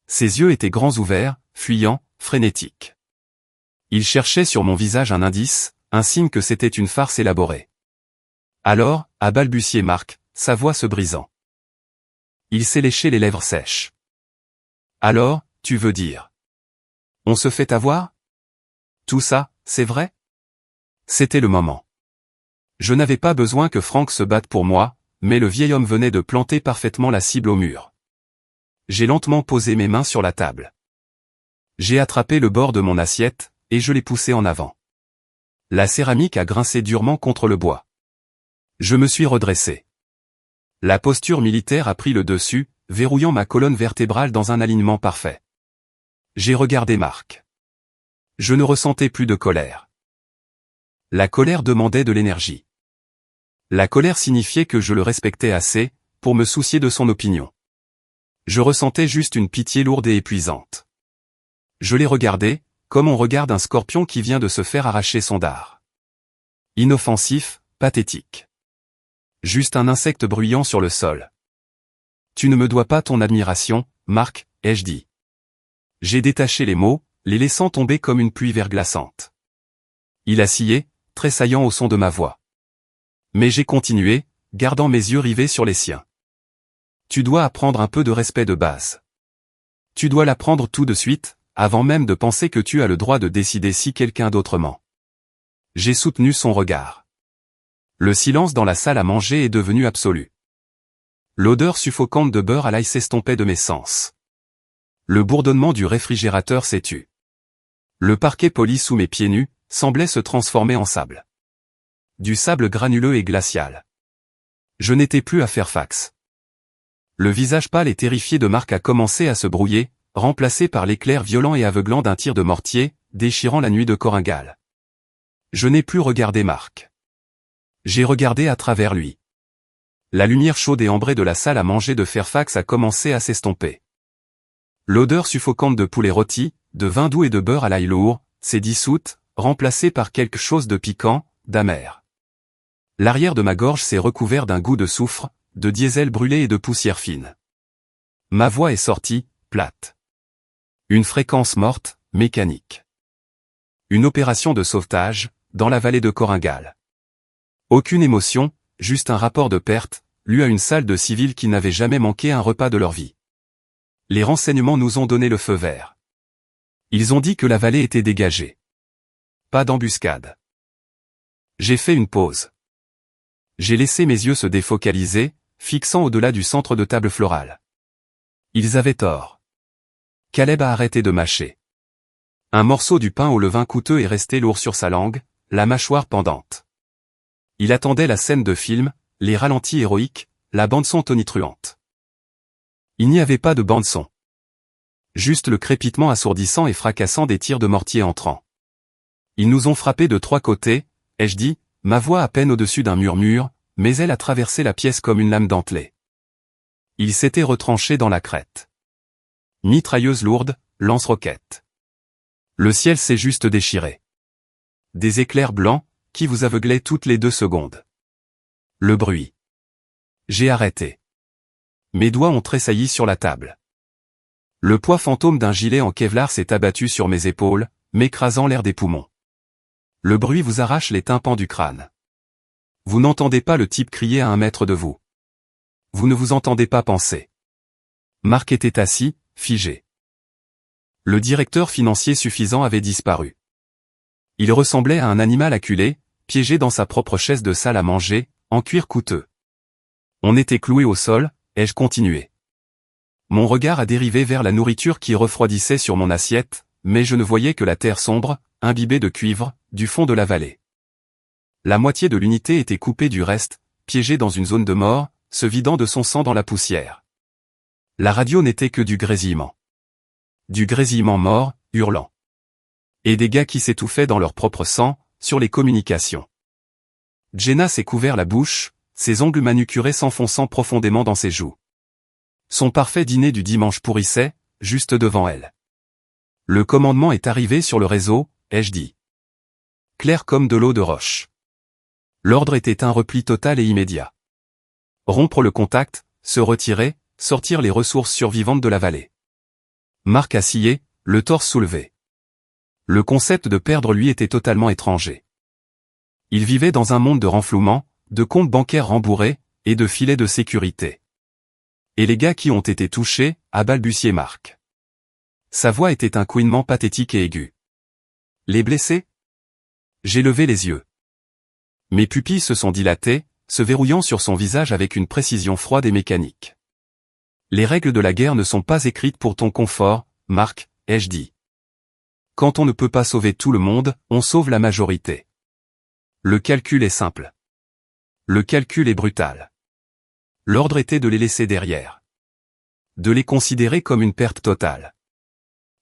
Ses yeux étaient grands ouverts, fuyants, frénétiques. Il cherchait sur mon visage un indice, un signe que c'était une farce élaborée. Alors, a balbutié Marc, sa voix se brisant. Il s'est léché les lèvres sèches. Alors, tu veux dire? On se fait avoir? Tout ça, c'est vrai? C'était le moment. Je n'avais pas besoin que Franck se batte pour moi, mais le vieil homme venait de planter parfaitement la cible au mur. J'ai lentement posé mes mains sur la table. J'ai attrapé le bord de mon assiette, et je l'ai poussé en avant. La céramique a grincé durement contre le bois. Je me suis redressé. La posture militaire a pris le dessus, verrouillant ma colonne vertébrale dans un alignement parfait. J'ai regardé Marc. Je ne ressentais plus de colère. La colère demandait de l'énergie. La colère signifiait que je le respectais assez, pour me soucier de son opinion. Je ressentais juste une pitié lourde et épuisante. Je l'ai regardé, comme on regarde un scorpion qui vient de se faire arracher son dard. Inoffensif, pathétique. Juste un insecte bruyant sur le sol. Tu ne me dois pas ton admiration, Marc, ai-je dit. J'ai détaché les mots, les laissant tomber comme une pluie verglaçante. Il a scié, tressaillant au son de ma voix. Mais j'ai continué, gardant mes yeux rivés sur les siens. Tu dois apprendre un peu de respect de base. Tu dois l'apprendre tout de suite, avant même de penser que tu as le droit de décider si quelqu'un d'autre ment. J'ai soutenu son regard. Le silence dans la salle à manger est devenu absolu. L'odeur suffocante de beurre à l'ail s'estompait de mes sens. Le bourdonnement du réfrigérateur s'est tu. Le parquet poli sous mes pieds nus semblait se transformer en sable. Du sable granuleux et glacial. Je n'étais plus à Fairfax. Le visage pâle et terrifié de Marc a commencé à se brouiller, remplacé par l'éclair violent et aveuglant d'un tir de mortier, déchirant la nuit de Koringal. Je n'ai plus regardé Marc. J'ai regardé à travers lui. La lumière chaude et ambrée de la salle à manger de Fairfax a commencé à s'estomper. L'odeur suffocante de poulet rôti, de vin doux et de beurre à l'ail lourd, s'est dissoute, remplacée par quelque chose de piquant, d'amer. L'arrière de ma gorge s'est recouvert d'un goût de soufre, de diesel brûlé et de poussière fine. Ma voix est sortie, plate. Une fréquence morte, mécanique. Une opération de sauvetage, dans la vallée de Koringal. Aucune émotion, juste un rapport de perte, lu à une salle de civils qui n'avaient jamais manqué un repas de leur vie. Les renseignements nous ont donné le feu vert. Ils ont dit que la vallée était dégagée. Pas d'embuscade. J'ai fait une pause. J'ai laissé mes yeux se défocaliser, fixant au-delà du centre de table florale. Ils avaient tort. Caleb a arrêté de mâcher. Un morceau du pain au levain coûteux est resté lourd sur sa langue, la mâchoire pendante. Il attendait la scène de film, les ralentis héroïques, la bande-son tonitruante. Il n'y avait pas de bande-son. Juste le crépitement assourdissant et fracassant des tirs de mortier entrants. Ils nous ont frappés de trois côtés, ai-je dit, ma voix à peine au-dessus d'un murmure, mais elle a traversé la pièce comme une lame dentelée. Ils s'étaient retranchés dans la crête. Mitrailleuse lourde, lance-roquettes. Le ciel s'est juste déchiré. Des éclairs blancs, qui vous aveuglaient toutes les 2 secondes. Le bruit. J'ai arrêté. Mes doigts ont tressailli sur la table. Le poids fantôme d'un gilet en Kevlar s'est abattu sur mes épaules, m'écrasant l'air des poumons. Le bruit vous arrache les tympans du crâne. Vous n'entendez pas le type crier à 1 mètre de vous. Vous ne vous entendez pas penser. Marc était assis, figé. Le directeur financier suffisant avait disparu. Il ressemblait à un animal acculé, piégé dans sa propre chaise de salle à manger, en cuir coûteux. On était cloué au sol, ai-je continué. Mon regard a dérivé vers la nourriture qui refroidissait sur mon assiette, mais je ne voyais que la terre sombre, imbibée de cuivre, du fond de la vallée. La moitié de l'unité était coupée du reste, piégée dans une zone de mort, se vidant de son sang dans la poussière. La radio n'était que du grésillement. Du grésillement mort, hurlant. Et des gars qui s'étouffaient dans leur propre sang, sur les communications. Jenna s'est couvert la bouche, ses ongles manucurés s'enfonçant profondément dans ses joues. Son parfait dîner du dimanche pourrissait, juste devant elle. Le commandement est arrivé sur le réseau, ai-je dit. Clair comme de l'eau de roche. L'ordre était un repli total et immédiat. Rompre le contact, se retirer, sortir les ressources survivantes de la vallée. Marc a scié, le torse soulevé. Le concept de perdre lui était totalement étranger. Il vivait dans un monde de renflouement, de comptes bancaires rembourrés, et de filets de sécurité. Et les gars qui ont été touchés, a balbutié Marc. Sa voix était un couinement pathétique et aigu. Les blessés? J'ai levé les yeux. Mes pupilles se sont dilatées, se verrouillant sur son visage avec une précision froide et mécanique. Les règles de la guerre ne sont pas écrites pour ton confort, Marc, ai-je dit. Quand on ne peut pas sauver tout le monde, on sauve la majorité. Le calcul est simple. Le calcul est brutal. L'ordre était de les laisser derrière. De les considérer comme une perte totale.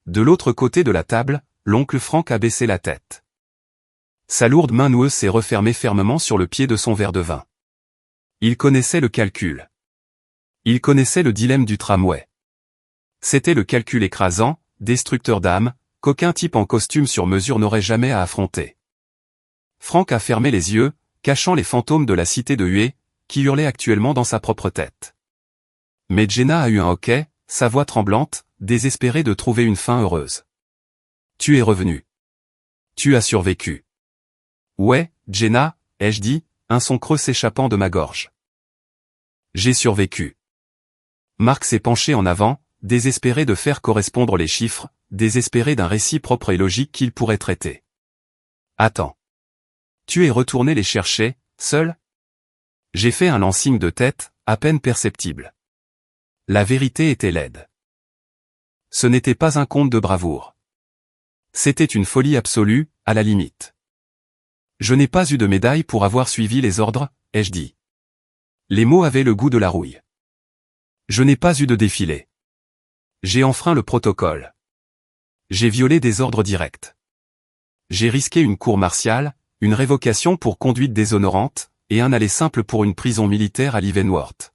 De l'autre côté de la table, l'oncle Frank a baissé la tête. Sa lourde main noueuse s'est refermée fermement sur le pied de son verre de vin. Il connaissait le calcul. Il connaissait le dilemme du tramway. C'était le calcul écrasant, destructeur d'âme, qu'aucun type en costume sur mesure n'aurait jamais à affronter. Frank a fermé les yeux, cachant les fantômes de la cité de Hué, qui hurlaient actuellement dans sa propre tête. Mais Jenna a eu un hoquet, sa voix tremblante, désespérée de trouver une fin heureuse. Tu es revenu. Tu as survécu. Ouais, Jenna, ai-je dit, un son creux s'échappant de ma gorge. J'ai survécu. Marc s'est penché en avant, désespéré de faire correspondre les chiffres, désespéré d'un récit propre et logique qu'il pourrait traiter. Attends. Tu es retourné les chercher, seul? J'ai fait un lancing de tête, à peine perceptible. La vérité était laide. Ce n'était pas un conte de bravoure. C'était une folie absolue, à la limite. Je n'ai pas eu de médaille pour avoir suivi les ordres, ai-je dit. Les mots avaient le goût de la rouille. Je n'ai pas eu de défilé. J'ai enfreint le protocole. J'ai violé des ordres directs. J'ai risqué une cour martiale, une révocation pour conduite déshonorante, et un aller simple pour une prison militaire à Leavenworth.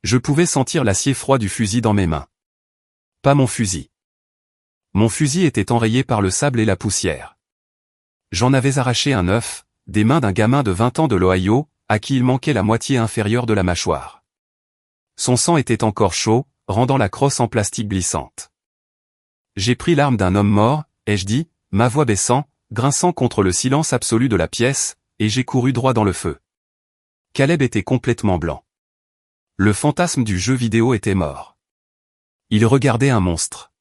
Je pouvais sentir l'acier froid du fusil dans mes mains. Pas mon fusil. Mon fusil était enrayé par le sable et la poussière. J'en avais arraché un neuf, des mains d'un gamin de 20 ans de l'Ohio, à qui il manquait la moitié inférieure de la mâchoire. Son sang était encore chaud, rendant la crosse en plastique glissante. J'ai pris l'arme d'un homme mort, ai-je dit, ma voix baissant, grinçant contre le silence absolu de la pièce, et j'ai couru droit dans le feu. Caleb était complètement blanc. Le fantasme du jeu vidéo était mort. Il regardait un monstre.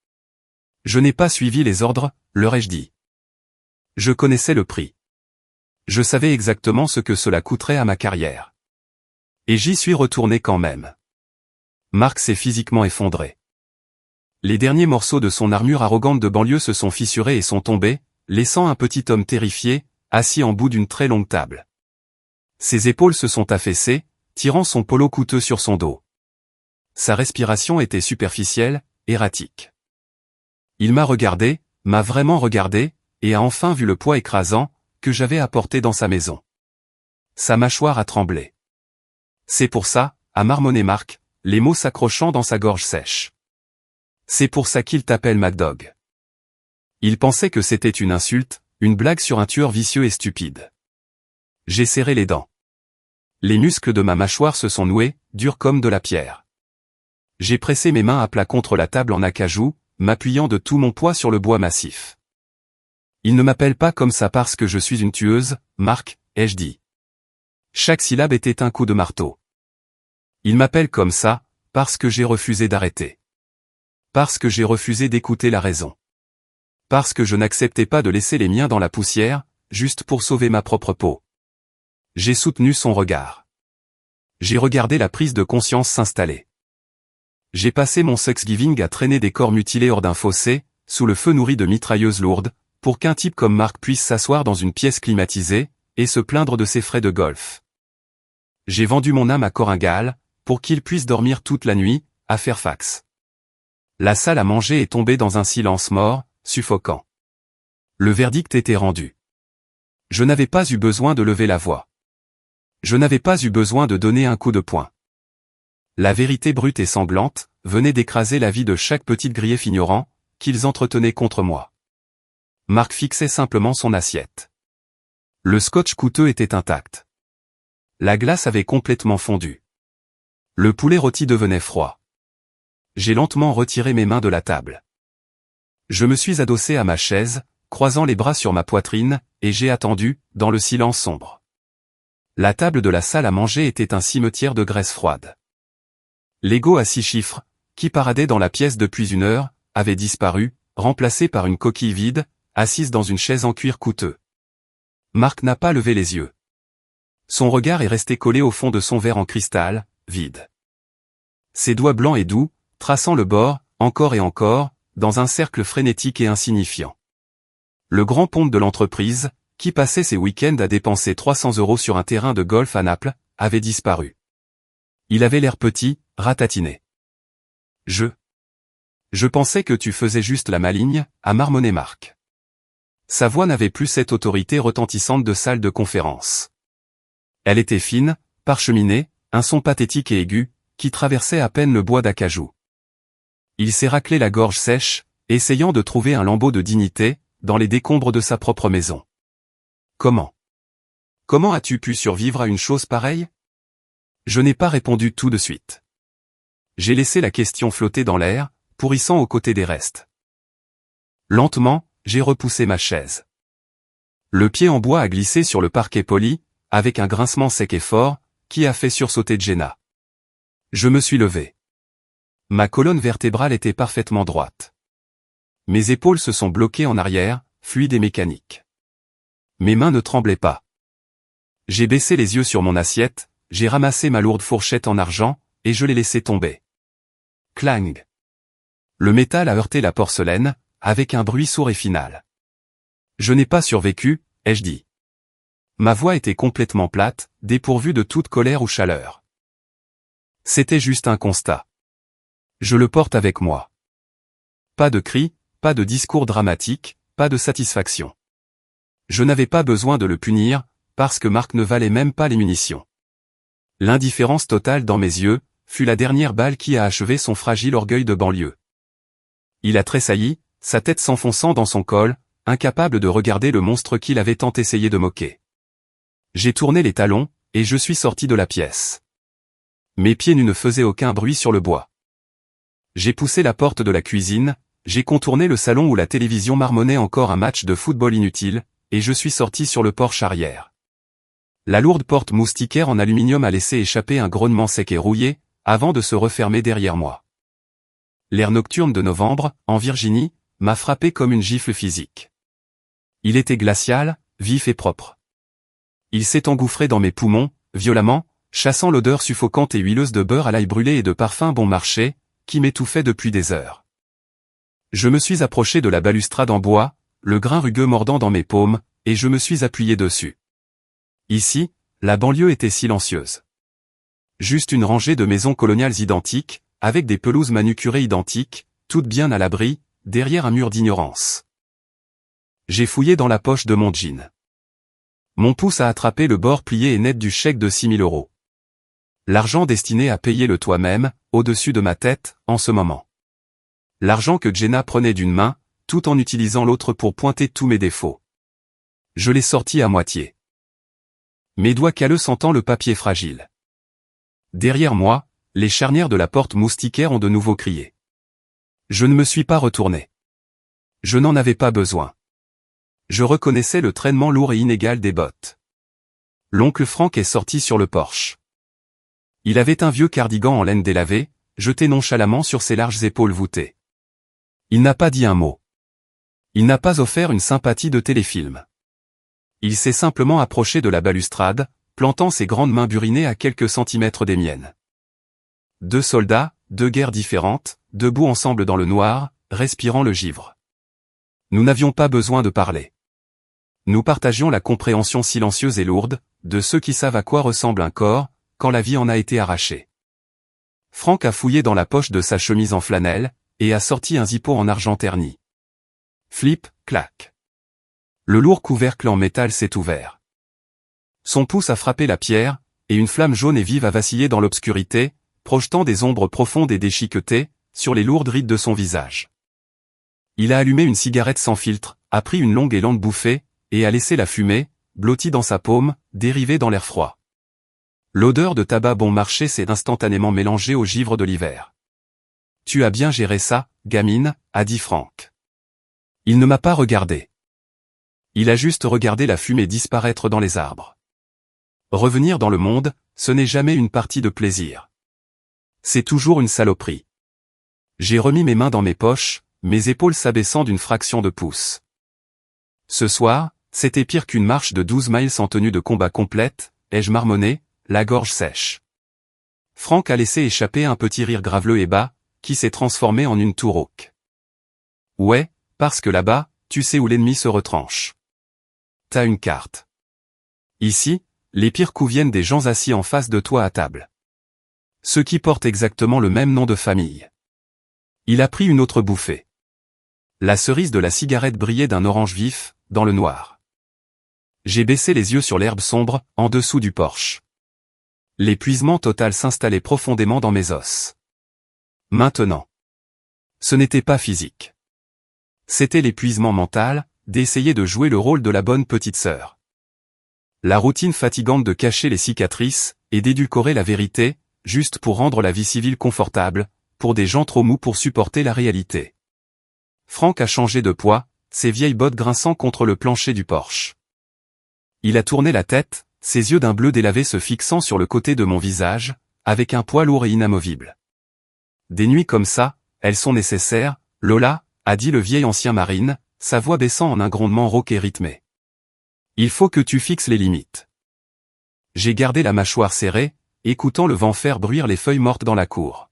Je n'ai pas suivi les ordres, leur ai-je dit. Je connaissais le prix. Je savais exactement ce que cela coûterait à ma carrière. Et j'y suis retourné quand même. Marc s'est physiquement effondré. Les derniers morceaux de son armure arrogante de banlieue se sont fissurés et sont tombés, laissant un petit homme terrifié, assis en bout d'une très longue table. Ses épaules se sont affaissées, tirant son polo coûteux sur son dos. Sa respiration était superficielle, erratique. Il m'a regardé, m'a vraiment regardé, et a enfin vu le poids écrasant, que j'avais apporté dans sa maison. Sa mâchoire a tremblé. C'est pour ça, a marmonné Marc, les mots s'accrochant dans sa gorge sèche. C'est pour ça qu'il t'appelle MacDog. Il pensait que c'était une insulte, une blague sur un tueur vicieux et stupide. J'ai serré les dents. Les muscles de ma mâchoire se sont noués, durs comme de la pierre. J'ai pressé mes mains à plat contre la table en acajou, m'appuyant de tout mon poids sur le bois massif. Il ne m'appelle pas comme ça parce que je suis une tueuse, Marc, ai-je dit. Chaque syllabe était un coup de marteau. Il m'appelle comme ça, parce que j'ai refusé d'arrêter. Parce que j'ai refusé d'écouter la raison. Parce que je n'acceptais pas de laisser les miens dans la poussière, juste pour sauver ma propre peau. J'ai soutenu son regard. J'ai regardé la prise de conscience s'installer. J'ai passé mon Thanksgiving à traîner des corps mutilés hors d'un fossé, sous le feu nourri de mitrailleuses lourdes, pour qu'un type comme Marc puisse s'asseoir dans une pièce climatisée, et se plaindre de ses frais de golf. J'ai vendu mon âme à Coringal, pour qu'il puisse dormir toute la nuit, à Fairfax. La salle à manger est tombée dans un silence mort, suffocant. Le verdict était rendu. Je n'avais pas eu besoin de lever la voix. Je n'avais pas eu besoin de donner un coup de poing. La vérité brute et sanglante venait d'écraser la vie de chaque petite grief ignorant qu'ils entretenaient contre moi. Marc fixait simplement son assiette. Le scotch coûteux était intact. La glace avait complètement fondu. Le poulet rôti devenait froid. J'ai lentement retiré mes mains de la table. Je me suis adossé à ma chaise, croisant les bras sur ma poitrine, et j'ai attendu, dans le silence sombre. La table de la salle à manger était un cimetière de graisse froide. L'ego à 6 chiffres, qui paradait dans la pièce depuis 1 heure, avait disparu, remplacé par une coquille vide, assise dans une chaise en cuir coûteux. Marc n'a pas levé les yeux. Son regard est resté collé au fond de son verre en cristal, vide. Ses doigts blancs et doux, traçant le bord, encore et encore, dans un cercle frénétique et insignifiant. Le grand ponte de l'entreprise, qui passait ses week-ends à dépenser 300 € sur un terrain de golf à Naples, avait disparu. Il avait l'air petit, ratatiné. Je pensais que tu faisais juste la maligne, a marmonné Marc. Sa voix n'avait plus cette autorité retentissante de salle de conférence. Elle était fine, parcheminée, un son pathétique et aigu, qui traversait à peine le bois d'acajou. Il s'est raclé la gorge sèche, essayant de trouver un lambeau de dignité, dans les décombres de sa propre maison. Comment as-tu pu survivre à une chose pareille? Je n'ai pas répondu tout de suite. J'ai laissé la question flotter dans l'air, pourrissant aux côtés des restes. Lentement, j'ai repoussé ma chaise. Le pied en bois a glissé sur le parquet poli, avec un grincement sec et fort, qui a fait sursauter Jenna. Je me suis levé. Ma colonne vertébrale était parfaitement droite. Mes épaules se sont bloquées en arrière, fluides et mécaniques. Mes mains ne tremblaient pas. J'ai baissé les yeux sur mon assiette, j'ai ramassé ma lourde fourchette en argent, et je l'ai laissée tomber. Clang. Le métal a heurté la porcelaine, avec un bruit sourd et final. Je n'ai pas survécu, ai-je dit. Ma voix était complètement plate, dépourvue de toute colère ou chaleur. C'était juste un constat. Je le porte avec moi. Pas de cris, pas de discours dramatique, pas de satisfaction. Je n'avais pas besoin de le punir, parce que Marc ne valait même pas les munitions. L'indifférence totale dans mes yeux, fut la dernière balle qui a achevé son fragile orgueil de banlieue. Il a tressailli, sa tête s'enfonçant dans son col, incapable de regarder le monstre qu'il avait tant essayé de moquer. J'ai tourné les talons, et je suis sorti de la pièce. Mes pieds nus ne faisaient aucun bruit sur le bois. J'ai poussé la porte de la cuisine, j'ai contourné le salon où la télévision marmonnait encore un match de football inutile, et je suis sorti sur le porche arrière. La lourde porte moustiquaire en aluminium a laissé échapper un grognement sec et rouillé, avant de se refermer derrière moi. L'air nocturne de novembre, en Virginie, m'a frappé comme une gifle physique. Il était glacial, vif et propre. Il s'est engouffré dans mes poumons, violemment, chassant l'odeur suffocante et huileuse de beurre à l'ail brûlé et de parfum bon marché, qui m'étouffait depuis des heures. Je me suis approché de la balustrade en bois, le grain rugueux mordant dans mes paumes, et je me suis appuyé dessus. Ici, la banlieue était silencieuse. Juste une rangée de maisons coloniales identiques, avec des pelouses manucurées identiques, toutes bien à l'abri, derrière un mur d'ignorance. J'ai fouillé dans la poche de mon jean. Mon pouce a attrapé le bord plié et net du chèque de 6 000 €. L'argent destiné à payer le toit même, au-dessus de ma tête, en ce moment. L'argent que Jenna prenait d'une main, tout en utilisant l'autre pour pointer tous mes défauts. Je l'ai sorti à moitié. Mes doigts calleux sentant le papier fragile. Derrière moi, les charnières de la porte moustiquaire ont de nouveau crié. Je ne me suis pas retourné. Je n'en avais pas besoin. Je reconnaissais le traînement lourd et inégal des bottes. L'oncle Frank est sorti sur le porche. Il avait un vieux cardigan en laine délavé, jeté nonchalamment sur ses larges épaules voûtées. Il n'a pas dit un mot. Il n'a pas offert une sympathie de téléfilm. Il s'est simplement approché de la balustrade, plantant ses grandes mains burinées à quelques centimètres des miennes. 2 soldats, 2 guerres différentes, debout ensemble dans le noir, respirant le givre. Nous n'avions pas besoin de parler. Nous partagions la compréhension silencieuse et lourde, de ceux qui savent à quoi ressemble un corps, quand la vie en a été arrachée. Franck a fouillé dans la poche de sa chemise en flanelle, et a sorti un zippo en argent terni. Flip, clac. Le lourd couvercle en métal s'est ouvert. Son pouce a frappé la pierre, et une flamme jaune et vive a vacillé dans l'obscurité, projetant des ombres profondes et déchiquetées, sur les lourdes rides de son visage. Il a allumé une cigarette sans filtre, a pris une longue et lente bouffée, et a laissé la fumée, blotti dans sa paume, dérivé dans l'air froid. L'odeur de tabac bon marché s'est instantanément mélangée au givre de l'hiver. « Tu as bien géré ça, gamine », a dit Franck. Il ne m'a pas regardé. Il a juste regardé la fumée disparaître dans les arbres. Revenir dans le monde, ce n'est jamais une partie de plaisir. C'est toujours une saloperie. J'ai remis mes mains dans mes poches, mes épaules s'abaissant d'une fraction de pouce. Ce soir, c'était pire qu'une marche de 12 miles en tenue de combat complète, ai-je marmonné, la gorge sèche. Franck a laissé échapper un petit rire graveleux et bas, qui s'est transformé en une toux rauque. Ouais, parce que là-bas, tu sais où l'ennemi se retranche. T'as une carte. Ici, les pires coups viennent des gens assis en face de toi à table. Ceux qui portent exactement le même nom de famille. Il a pris une autre bouffée. La cerise de la cigarette brillait d'un orange vif, dans le noir. J'ai baissé les yeux sur l'herbe sombre, en dessous du porche. L'épuisement total s'installait profondément dans mes os. Maintenant. Ce n'était pas physique. C'était l'épuisement mental, d'essayer de jouer le rôle de la bonne petite sœur. La routine fatigante de cacher les cicatrices, et d'édulcorer la vérité, juste pour rendre la vie civile confortable, pour des gens trop mous pour supporter la réalité. Franck a changé de poids, ses vieilles bottes grinçant contre le plancher du porche. Il a tourné la tête, ses yeux d'un bleu délavé se fixant sur le côté de mon visage, avec un poids lourd et inamovible. Des nuits comme ça, elles sont nécessaires, Lola, a dit le vieil ancien marine, sa voix baissant en un grondement rauque et rythmé. Il faut que tu fixes les limites. J'ai gardé la mâchoire serrée, écoutant le vent faire bruire les feuilles mortes dans la cour.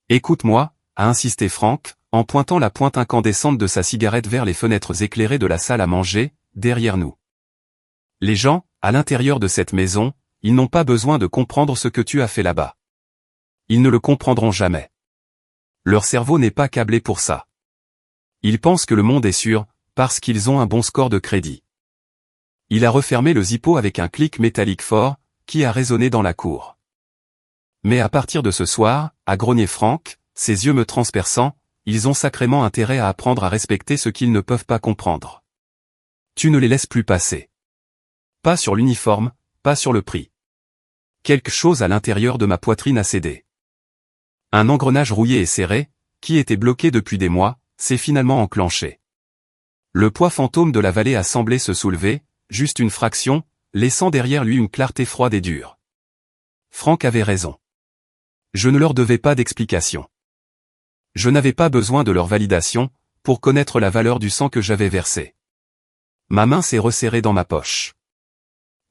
Écoute-moi, a insisté Franck, en pointant la pointe incandescente de sa cigarette vers les fenêtres éclairées de la salle à manger, derrière nous. Les gens, à l'intérieur de cette maison, ils n'ont pas besoin de comprendre ce que tu as fait là-bas. Ils ne le comprendront jamais. Leur cerveau n'est pas câblé pour ça. Ils pensent que le monde est sûr, parce qu'ils ont un bon score de crédit. Il a refermé le zippo avec un clic métallique fort, qui a résonné dans la cour. Mais à partir de ce soir, a grogné Franck, ses yeux me transperçant, ils ont sacrément intérêt à apprendre à respecter ce qu'ils ne peuvent pas comprendre. Tu ne les laisses plus passer. Pas sur l'uniforme, pas sur le prix. Quelque chose à l'intérieur de ma poitrine a cédé. Un engrenage rouillé et serré, qui était bloqué depuis des mois, s'est finalement enclenché. Le poids fantôme de la vallée a semblé se soulever, juste une fraction, laissant derrière lui une clarté froide et dure. Franck avait raison. Je ne leur devais pas d'explication. Je n'avais pas besoin de leur validation, pour connaître la valeur du sang que j'avais versé. Ma main s'est resserrée dans ma poche.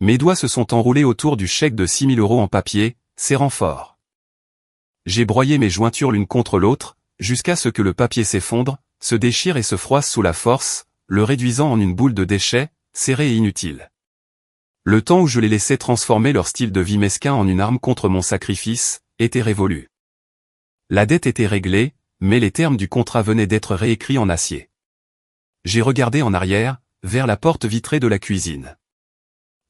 Mes doigts se sont enroulés autour du chèque de 6 000 € en papier, serrant fort. J'ai broyé mes jointures l'une contre l'autre, jusqu'à ce que le papier s'effondre, se déchire et se froisse sous la force, le réduisant en une boule de déchets, serrée et inutile. Le temps où je les laissais transformer leur style de vie mesquin en une arme contre mon sacrifice, était révolu. La dette était réglée, mais les termes du contrat venaient d'être réécrits en acier. J'ai regardé en arrière, vers la porte vitrée de la cuisine.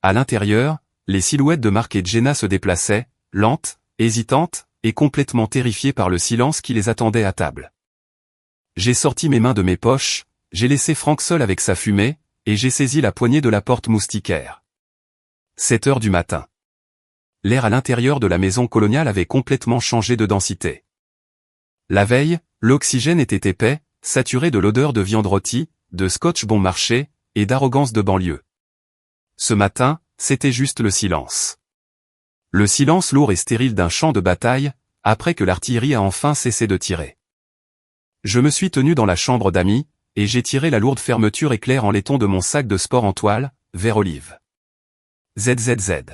À l'intérieur, les silhouettes de Marc et Jenna se déplaçaient, lentes, hésitantes, et complètement terrifiées par le silence qui les attendait à table. J'ai sorti mes mains de mes poches, j'ai laissé Franck seul avec sa fumée, et j'ai saisi la poignée de la porte moustiquaire. 7 heures du matin. L'air à l'intérieur de la maison coloniale avait complètement changé de densité. La veille, l'oxygène était épais, saturé de l'odeur de viande rôtie, de scotch bon marché, et d'arrogance de banlieue. Ce matin, c'était juste le silence. Le silence lourd et stérile d'un champ de bataille, après que l'artillerie a enfin cessé de tirer. Je me suis tenu dans la chambre d'amis, et j'ai tiré la lourde fermeture éclair en laiton de mon sac de sport en toile, vert olive. ZZZ.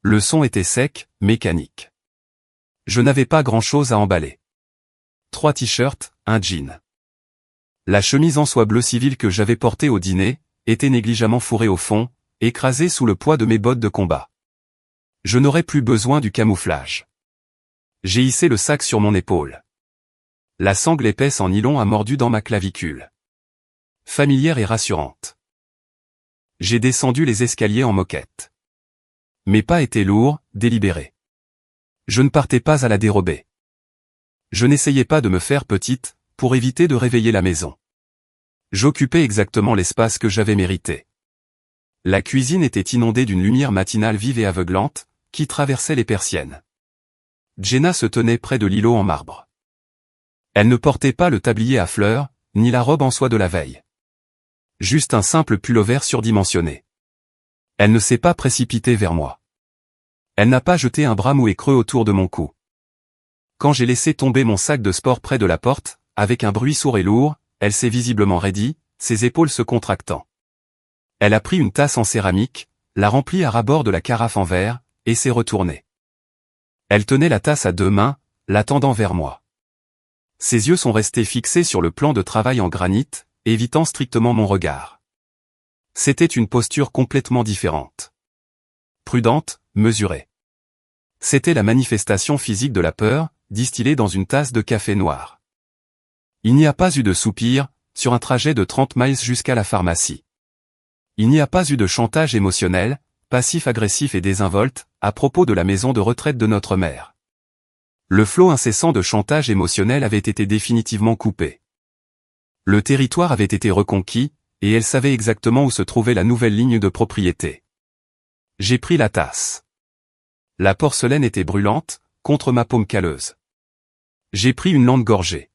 Le son était sec, mécanique. Je n'avais pas grand-chose à emballer. 3 t-shirts, un jean. La chemise en soie bleu civil que j'avais portée au dîner, était négligemment fourrée au fond, écrasée sous le poids de mes bottes de combat. Je n'aurais plus besoin du camouflage. J'ai hissé le sac sur mon épaule. La sangle épaisse en nylon a mordu dans ma clavicule. Familière et rassurante. J'ai descendu les escaliers en moquette. Mes pas étaient lourds, délibérés. Je ne partais pas à la dérobée. Je n'essayais pas de me faire petite, pour éviter de réveiller la maison. J'occupais exactement l'espace que j'avais mérité. La cuisine était inondée d'une lumière matinale vive et aveuglante, qui traversait les persiennes. Jenna se tenait près de l'îlot en marbre. Elle ne portait pas le tablier à fleurs, ni la robe en soie de la veille. Juste un simple pullover surdimensionné. Elle ne s'est pas précipitée vers moi. Elle n'a pas jeté un bras mou et creux autour de mon cou. Quand j'ai laissé tomber mon sac de sport près de la porte, avec un bruit sourd et lourd, elle s'est visiblement raidie, ses épaules se contractant. Elle a pris une tasse en céramique, l'a remplie à ras-bord de la carafe en verre, et s'est retournée. Elle tenait la tasse à 2 mains, la tendant vers moi. Ses yeux sont restés fixés sur le plan de travail en granit, évitant strictement mon regard. C'était une posture complètement différente. Prudente, mesurée. C'était la manifestation physique de la peur, distillée dans une tasse de café noir. Il n'y a pas eu de soupir, sur un trajet de 30 miles jusqu'à la pharmacie. Il n'y a pas eu de chantage émotionnel, passif-agressif et désinvolte, à propos de la maison de retraite de notre mère. Le flot incessant de chantage émotionnel avait été définitivement coupé. Le territoire avait été reconquis, et elle savait exactement où se trouvait la nouvelle ligne de propriété. J'ai pris la tasse. La porcelaine était brûlante, contre ma paume calleuse. J'ai pris une lente gorgée.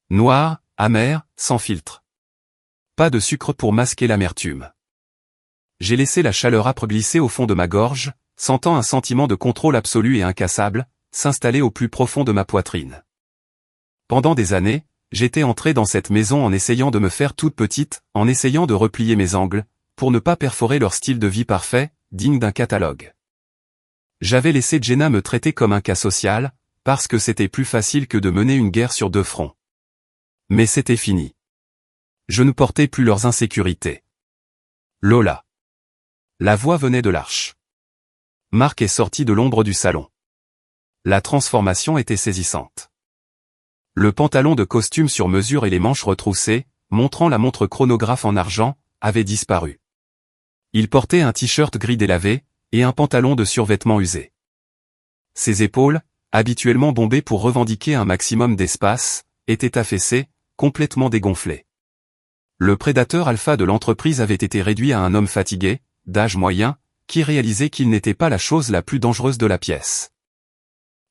Noire, amère, sans filtre. Pas de sucre pour masquer l'amertume. J'ai laissé la chaleur âpre glisser au fond de ma gorge, sentant un sentiment de contrôle absolu et incassable, s'installer au plus profond de ma poitrine. Pendant des années, j'étais entré dans cette maison en essayant de me faire toute petite, en essayant de replier mes angles, pour ne pas perforer leur style de vie parfait, digne d'un catalogue. J'avais laissé Jenna me traiter comme un cas social, parce que c'était plus facile que de mener une guerre sur 2 fronts. Mais c'était fini. Je ne portais plus leurs insécurités. Lola. La voix venait de l'arche. Marc est sorti de l'ombre du salon. La transformation était saisissante. Le pantalon de costume sur mesure et les manches retroussées, montrant la montre chronographe en argent, avaient disparu. Il portait un t-shirt gris délavé, et un pantalon de survêtement usé. Ses épaules, habituellement bombées pour revendiquer un maximum d'espace, étaient affaissées, complètement dégonflées. Le prédateur alpha de l'entreprise avait été réduit à un homme fatigué, d'âge moyen, qui réalisait qu'il n'était pas la chose la plus dangereuse de la pièce.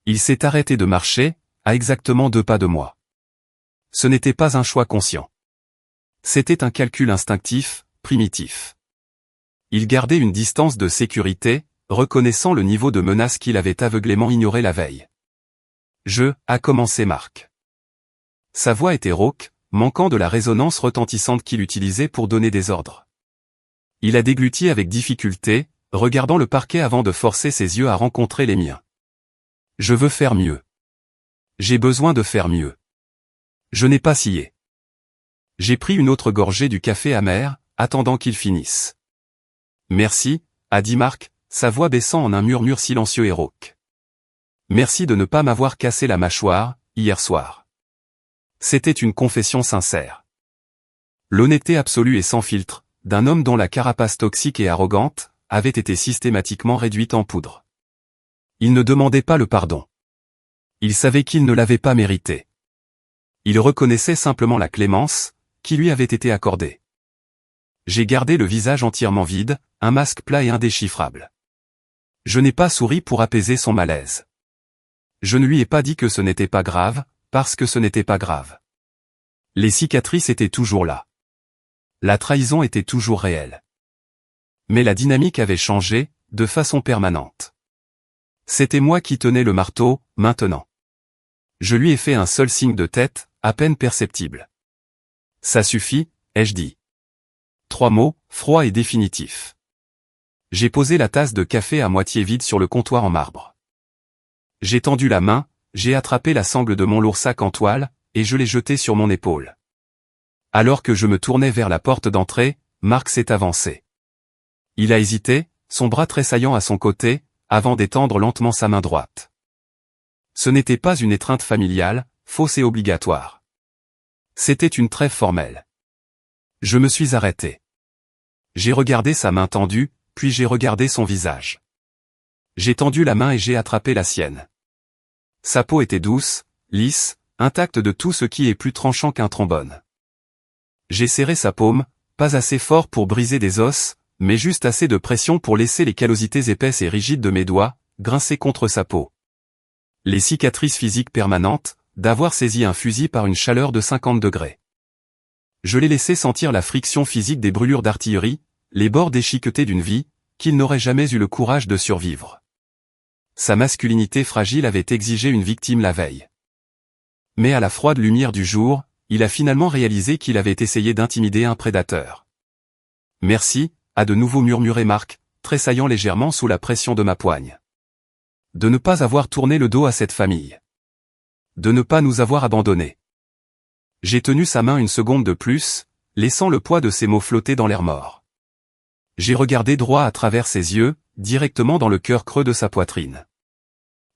Il s'est arrêté de marcher, à exactement 2 pas de moi. Ce n'était pas un choix conscient. C'était un calcul instinctif, primitif. Il gardait une distance de sécurité, reconnaissant le niveau de menace qu'il avait aveuglément ignoré la veille. A commencé Marc. Sa voix était rauque, manquant de la résonance retentissante qu'il utilisait pour donner des ordres. Il a dégluti avec difficulté, regardant le parquet avant de forcer ses yeux à rencontrer les miens. Je veux faire mieux. J'ai besoin de faire mieux. Je n'ai pas scié. J'ai pris une autre gorgée du café amer, attendant qu'il finisse. Merci, a dit Marc, sa voix baissant en un murmure silencieux et rauque. Merci de ne pas m'avoir cassé la mâchoire, hier soir. C'était une confession sincère. L'honnêteté absolue et sans filtre, d'un homme dont la carapace toxique et arrogante, avait été systématiquement réduite en poudre. Il ne demandait pas le pardon. Il savait qu'il ne l'avait pas mérité. Il reconnaissait simplement la clémence, qui lui avait été accordée. J'ai gardé le visage entièrement vide, un masque plat et indéchiffrable. Je n'ai pas souri pour apaiser son malaise. Je ne lui ai pas dit que ce n'était pas grave, parce que ce n'était pas grave. Les cicatrices étaient toujours là. La trahison était toujours réelle. Mais la dynamique avait changé, de façon permanente. C'était moi qui tenais le marteau, maintenant. Je lui ai fait un seul signe de tête, à peine perceptible. Ça suffit, ai-je dit. 3 mots, froids et définitifs. J'ai posé la tasse de café à moitié vide sur le comptoir en marbre. J'ai tendu la main, j'ai attrapé la sangle de mon lourd sac en toile, et je l'ai jeté sur mon épaule. Alors que je me tournais vers la porte d'entrée, Marc s'est avancé. Il a hésité, son bras tressaillant à son côté, avant d'étendre lentement sa main droite. Ce n'était pas une étreinte familiale, fausse et obligatoire. C'était une trêve formelle. Je me suis arrêté. J'ai regardé sa main tendue, puis j'ai regardé son visage. J'ai tendu la main et j'ai attrapé la sienne. Sa peau était douce, lisse, intacte de tout ce qui est plus tranchant qu'un trombone. J'ai serré sa paume, pas assez fort pour briser des os, mais juste assez de pression pour laisser les callosités épaisses et rigides de mes doigts grincer contre sa peau. Les cicatrices physiques permanentes, d'avoir saisi un fusil par une chaleur de 50 degrés. Je l'ai laissé sentir la friction physique des brûlures d'artillerie, les bords déchiquetés d'une vie, qu'il n'aurait jamais eu le courage de survivre. Sa masculinité fragile avait exigé une victime la veille. Mais à la froide lumière du jour, il a finalement réalisé qu'il avait essayé d'intimider un prédateur. Merci, a de nouveau murmuré Marc, tressaillant légèrement sous la pression de ma poigne. De ne pas avoir tourné le dos à cette famille. De ne pas nous avoir abandonnés. J'ai tenu sa main une seconde de plus, laissant le poids de ses mots flotter dans l'air mort. J'ai regardé droit à travers ses yeux, directement dans le cœur creux de sa poitrine.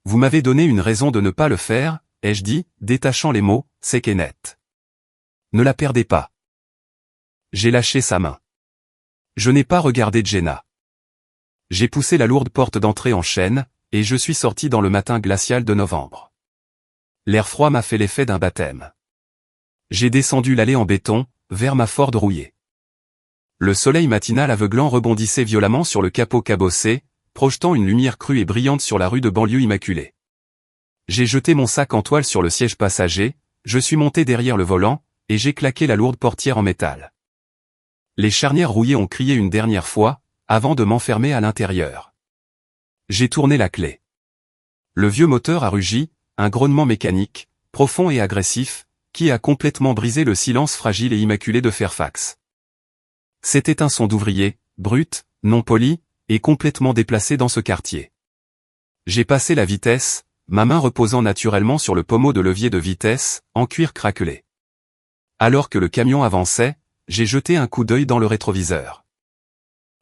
Vous m'avez donné une raison de ne pas le faire, ai-je dit, détachant les mots, sec et net. Ne la perdez pas. J'ai lâché sa main. Je n'ai pas regardé Jenna. J'ai poussé la lourde porte d'entrée en chaîne, et je suis sorti dans le matin glacial de novembre. L'air froid m'a fait l'effet d'un baptême. J'ai descendu l'allée en béton, vers ma Ford rouillée. Le soleil matinal aveuglant rebondissait violemment sur le capot cabossé, projetant une lumière crue et brillante sur la rue de banlieue immaculée. J'ai jeté mon sac en toile sur le siège passager, je suis monté derrière le volant, et j'ai claqué la lourde portière en métal. Les charnières rouillées ont crié une dernière fois, avant de m'enfermer à l'intérieur. J'ai tourné la clé. Le vieux moteur a rugi, un grognement mécanique, profond et agressif, qui a complètement brisé le silence fragile et immaculé de Fairfax. C'était un son d'ouvrier, brut, non poli, et complètement déplacé dans ce quartier. J'ai passé la vitesse, ma main reposant naturellement sur le pommeau de levier de vitesse, en cuir craquelé. Alors que le camion avançait, j'ai jeté un coup d'œil dans le rétroviseur.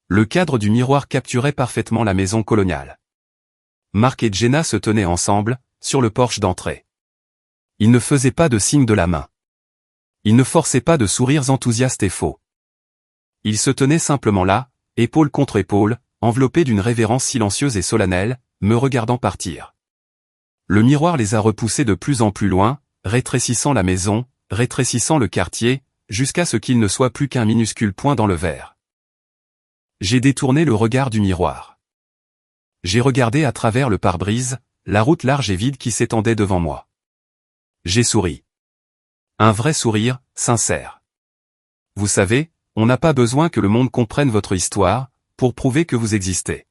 Le cadre du miroir capturait parfaitement la maison coloniale. Marc et Jenna se tenaient ensemble, sur le porche d'entrée. Ils ne faisaient pas de signe de la main. Ils ne forçaient pas de sourires enthousiastes et faux. Ils se tenaient simplement là, épaule contre épaule, enveloppés d'une révérence silencieuse et solennelle, me regardant partir. Le miroir les a repoussés de plus en plus loin, rétrécissant la maison, rétrécissant le quartier, jusqu'à ce qu'il ne soit plus qu'un minuscule point dans le verre. J'ai détourné le regard du miroir. J'ai regardé à travers le pare-brise, la route large et vide qui s'étendait devant moi. J'ai souri. Un vrai sourire, sincère. Vous savez, on n'a pas besoin que le monde comprenne votre histoire, pour prouver que vous existez.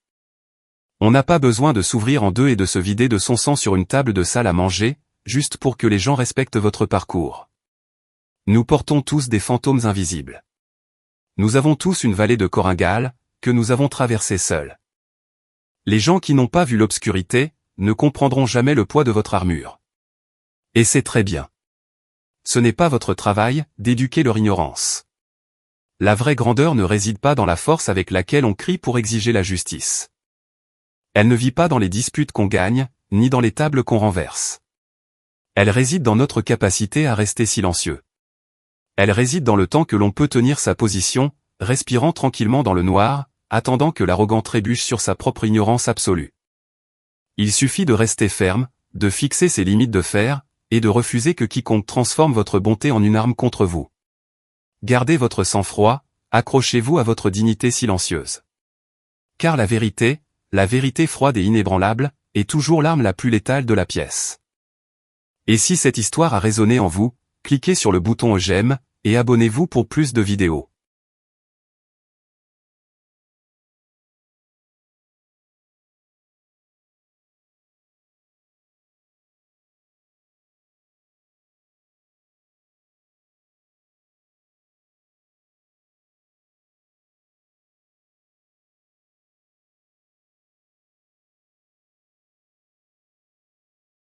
On n'a pas besoin de s'ouvrir en deux et de se vider de son sang sur une table de salle à manger, juste pour que les gens respectent votre parcours. Nous portons tous des fantômes invisibles. Nous avons tous une vallée de Koringal, que nous avons traversée seuls. Les gens qui n'ont pas vu l'obscurité, ne comprendront jamais le poids de votre armure. Et c'est très bien. Ce n'est pas votre travail, d'éduquer leur ignorance. La vraie grandeur ne réside pas dans la force avec laquelle on crie pour exiger la justice. Elle ne vit pas dans les disputes qu'on gagne, ni dans les tables qu'on renverse. Elle réside dans notre capacité à rester silencieux. Elle réside dans le temps que l'on peut tenir sa position, respirant tranquillement dans le noir, attendant que l'arrogant trébuche sur sa propre ignorance absolue. Il suffit de rester ferme, de fixer ses limites de fer, et de refuser que quiconque transforme votre bonté en une arme contre vous. Gardez votre sang-froid, accrochez-vous à votre dignité silencieuse. Car la vérité froide et inébranlable, est toujours l'arme la plus létale de la pièce. Et si cette histoire a résonné en vous, cliquez sur le bouton j'aime, et abonnez-vous pour plus de vidéos.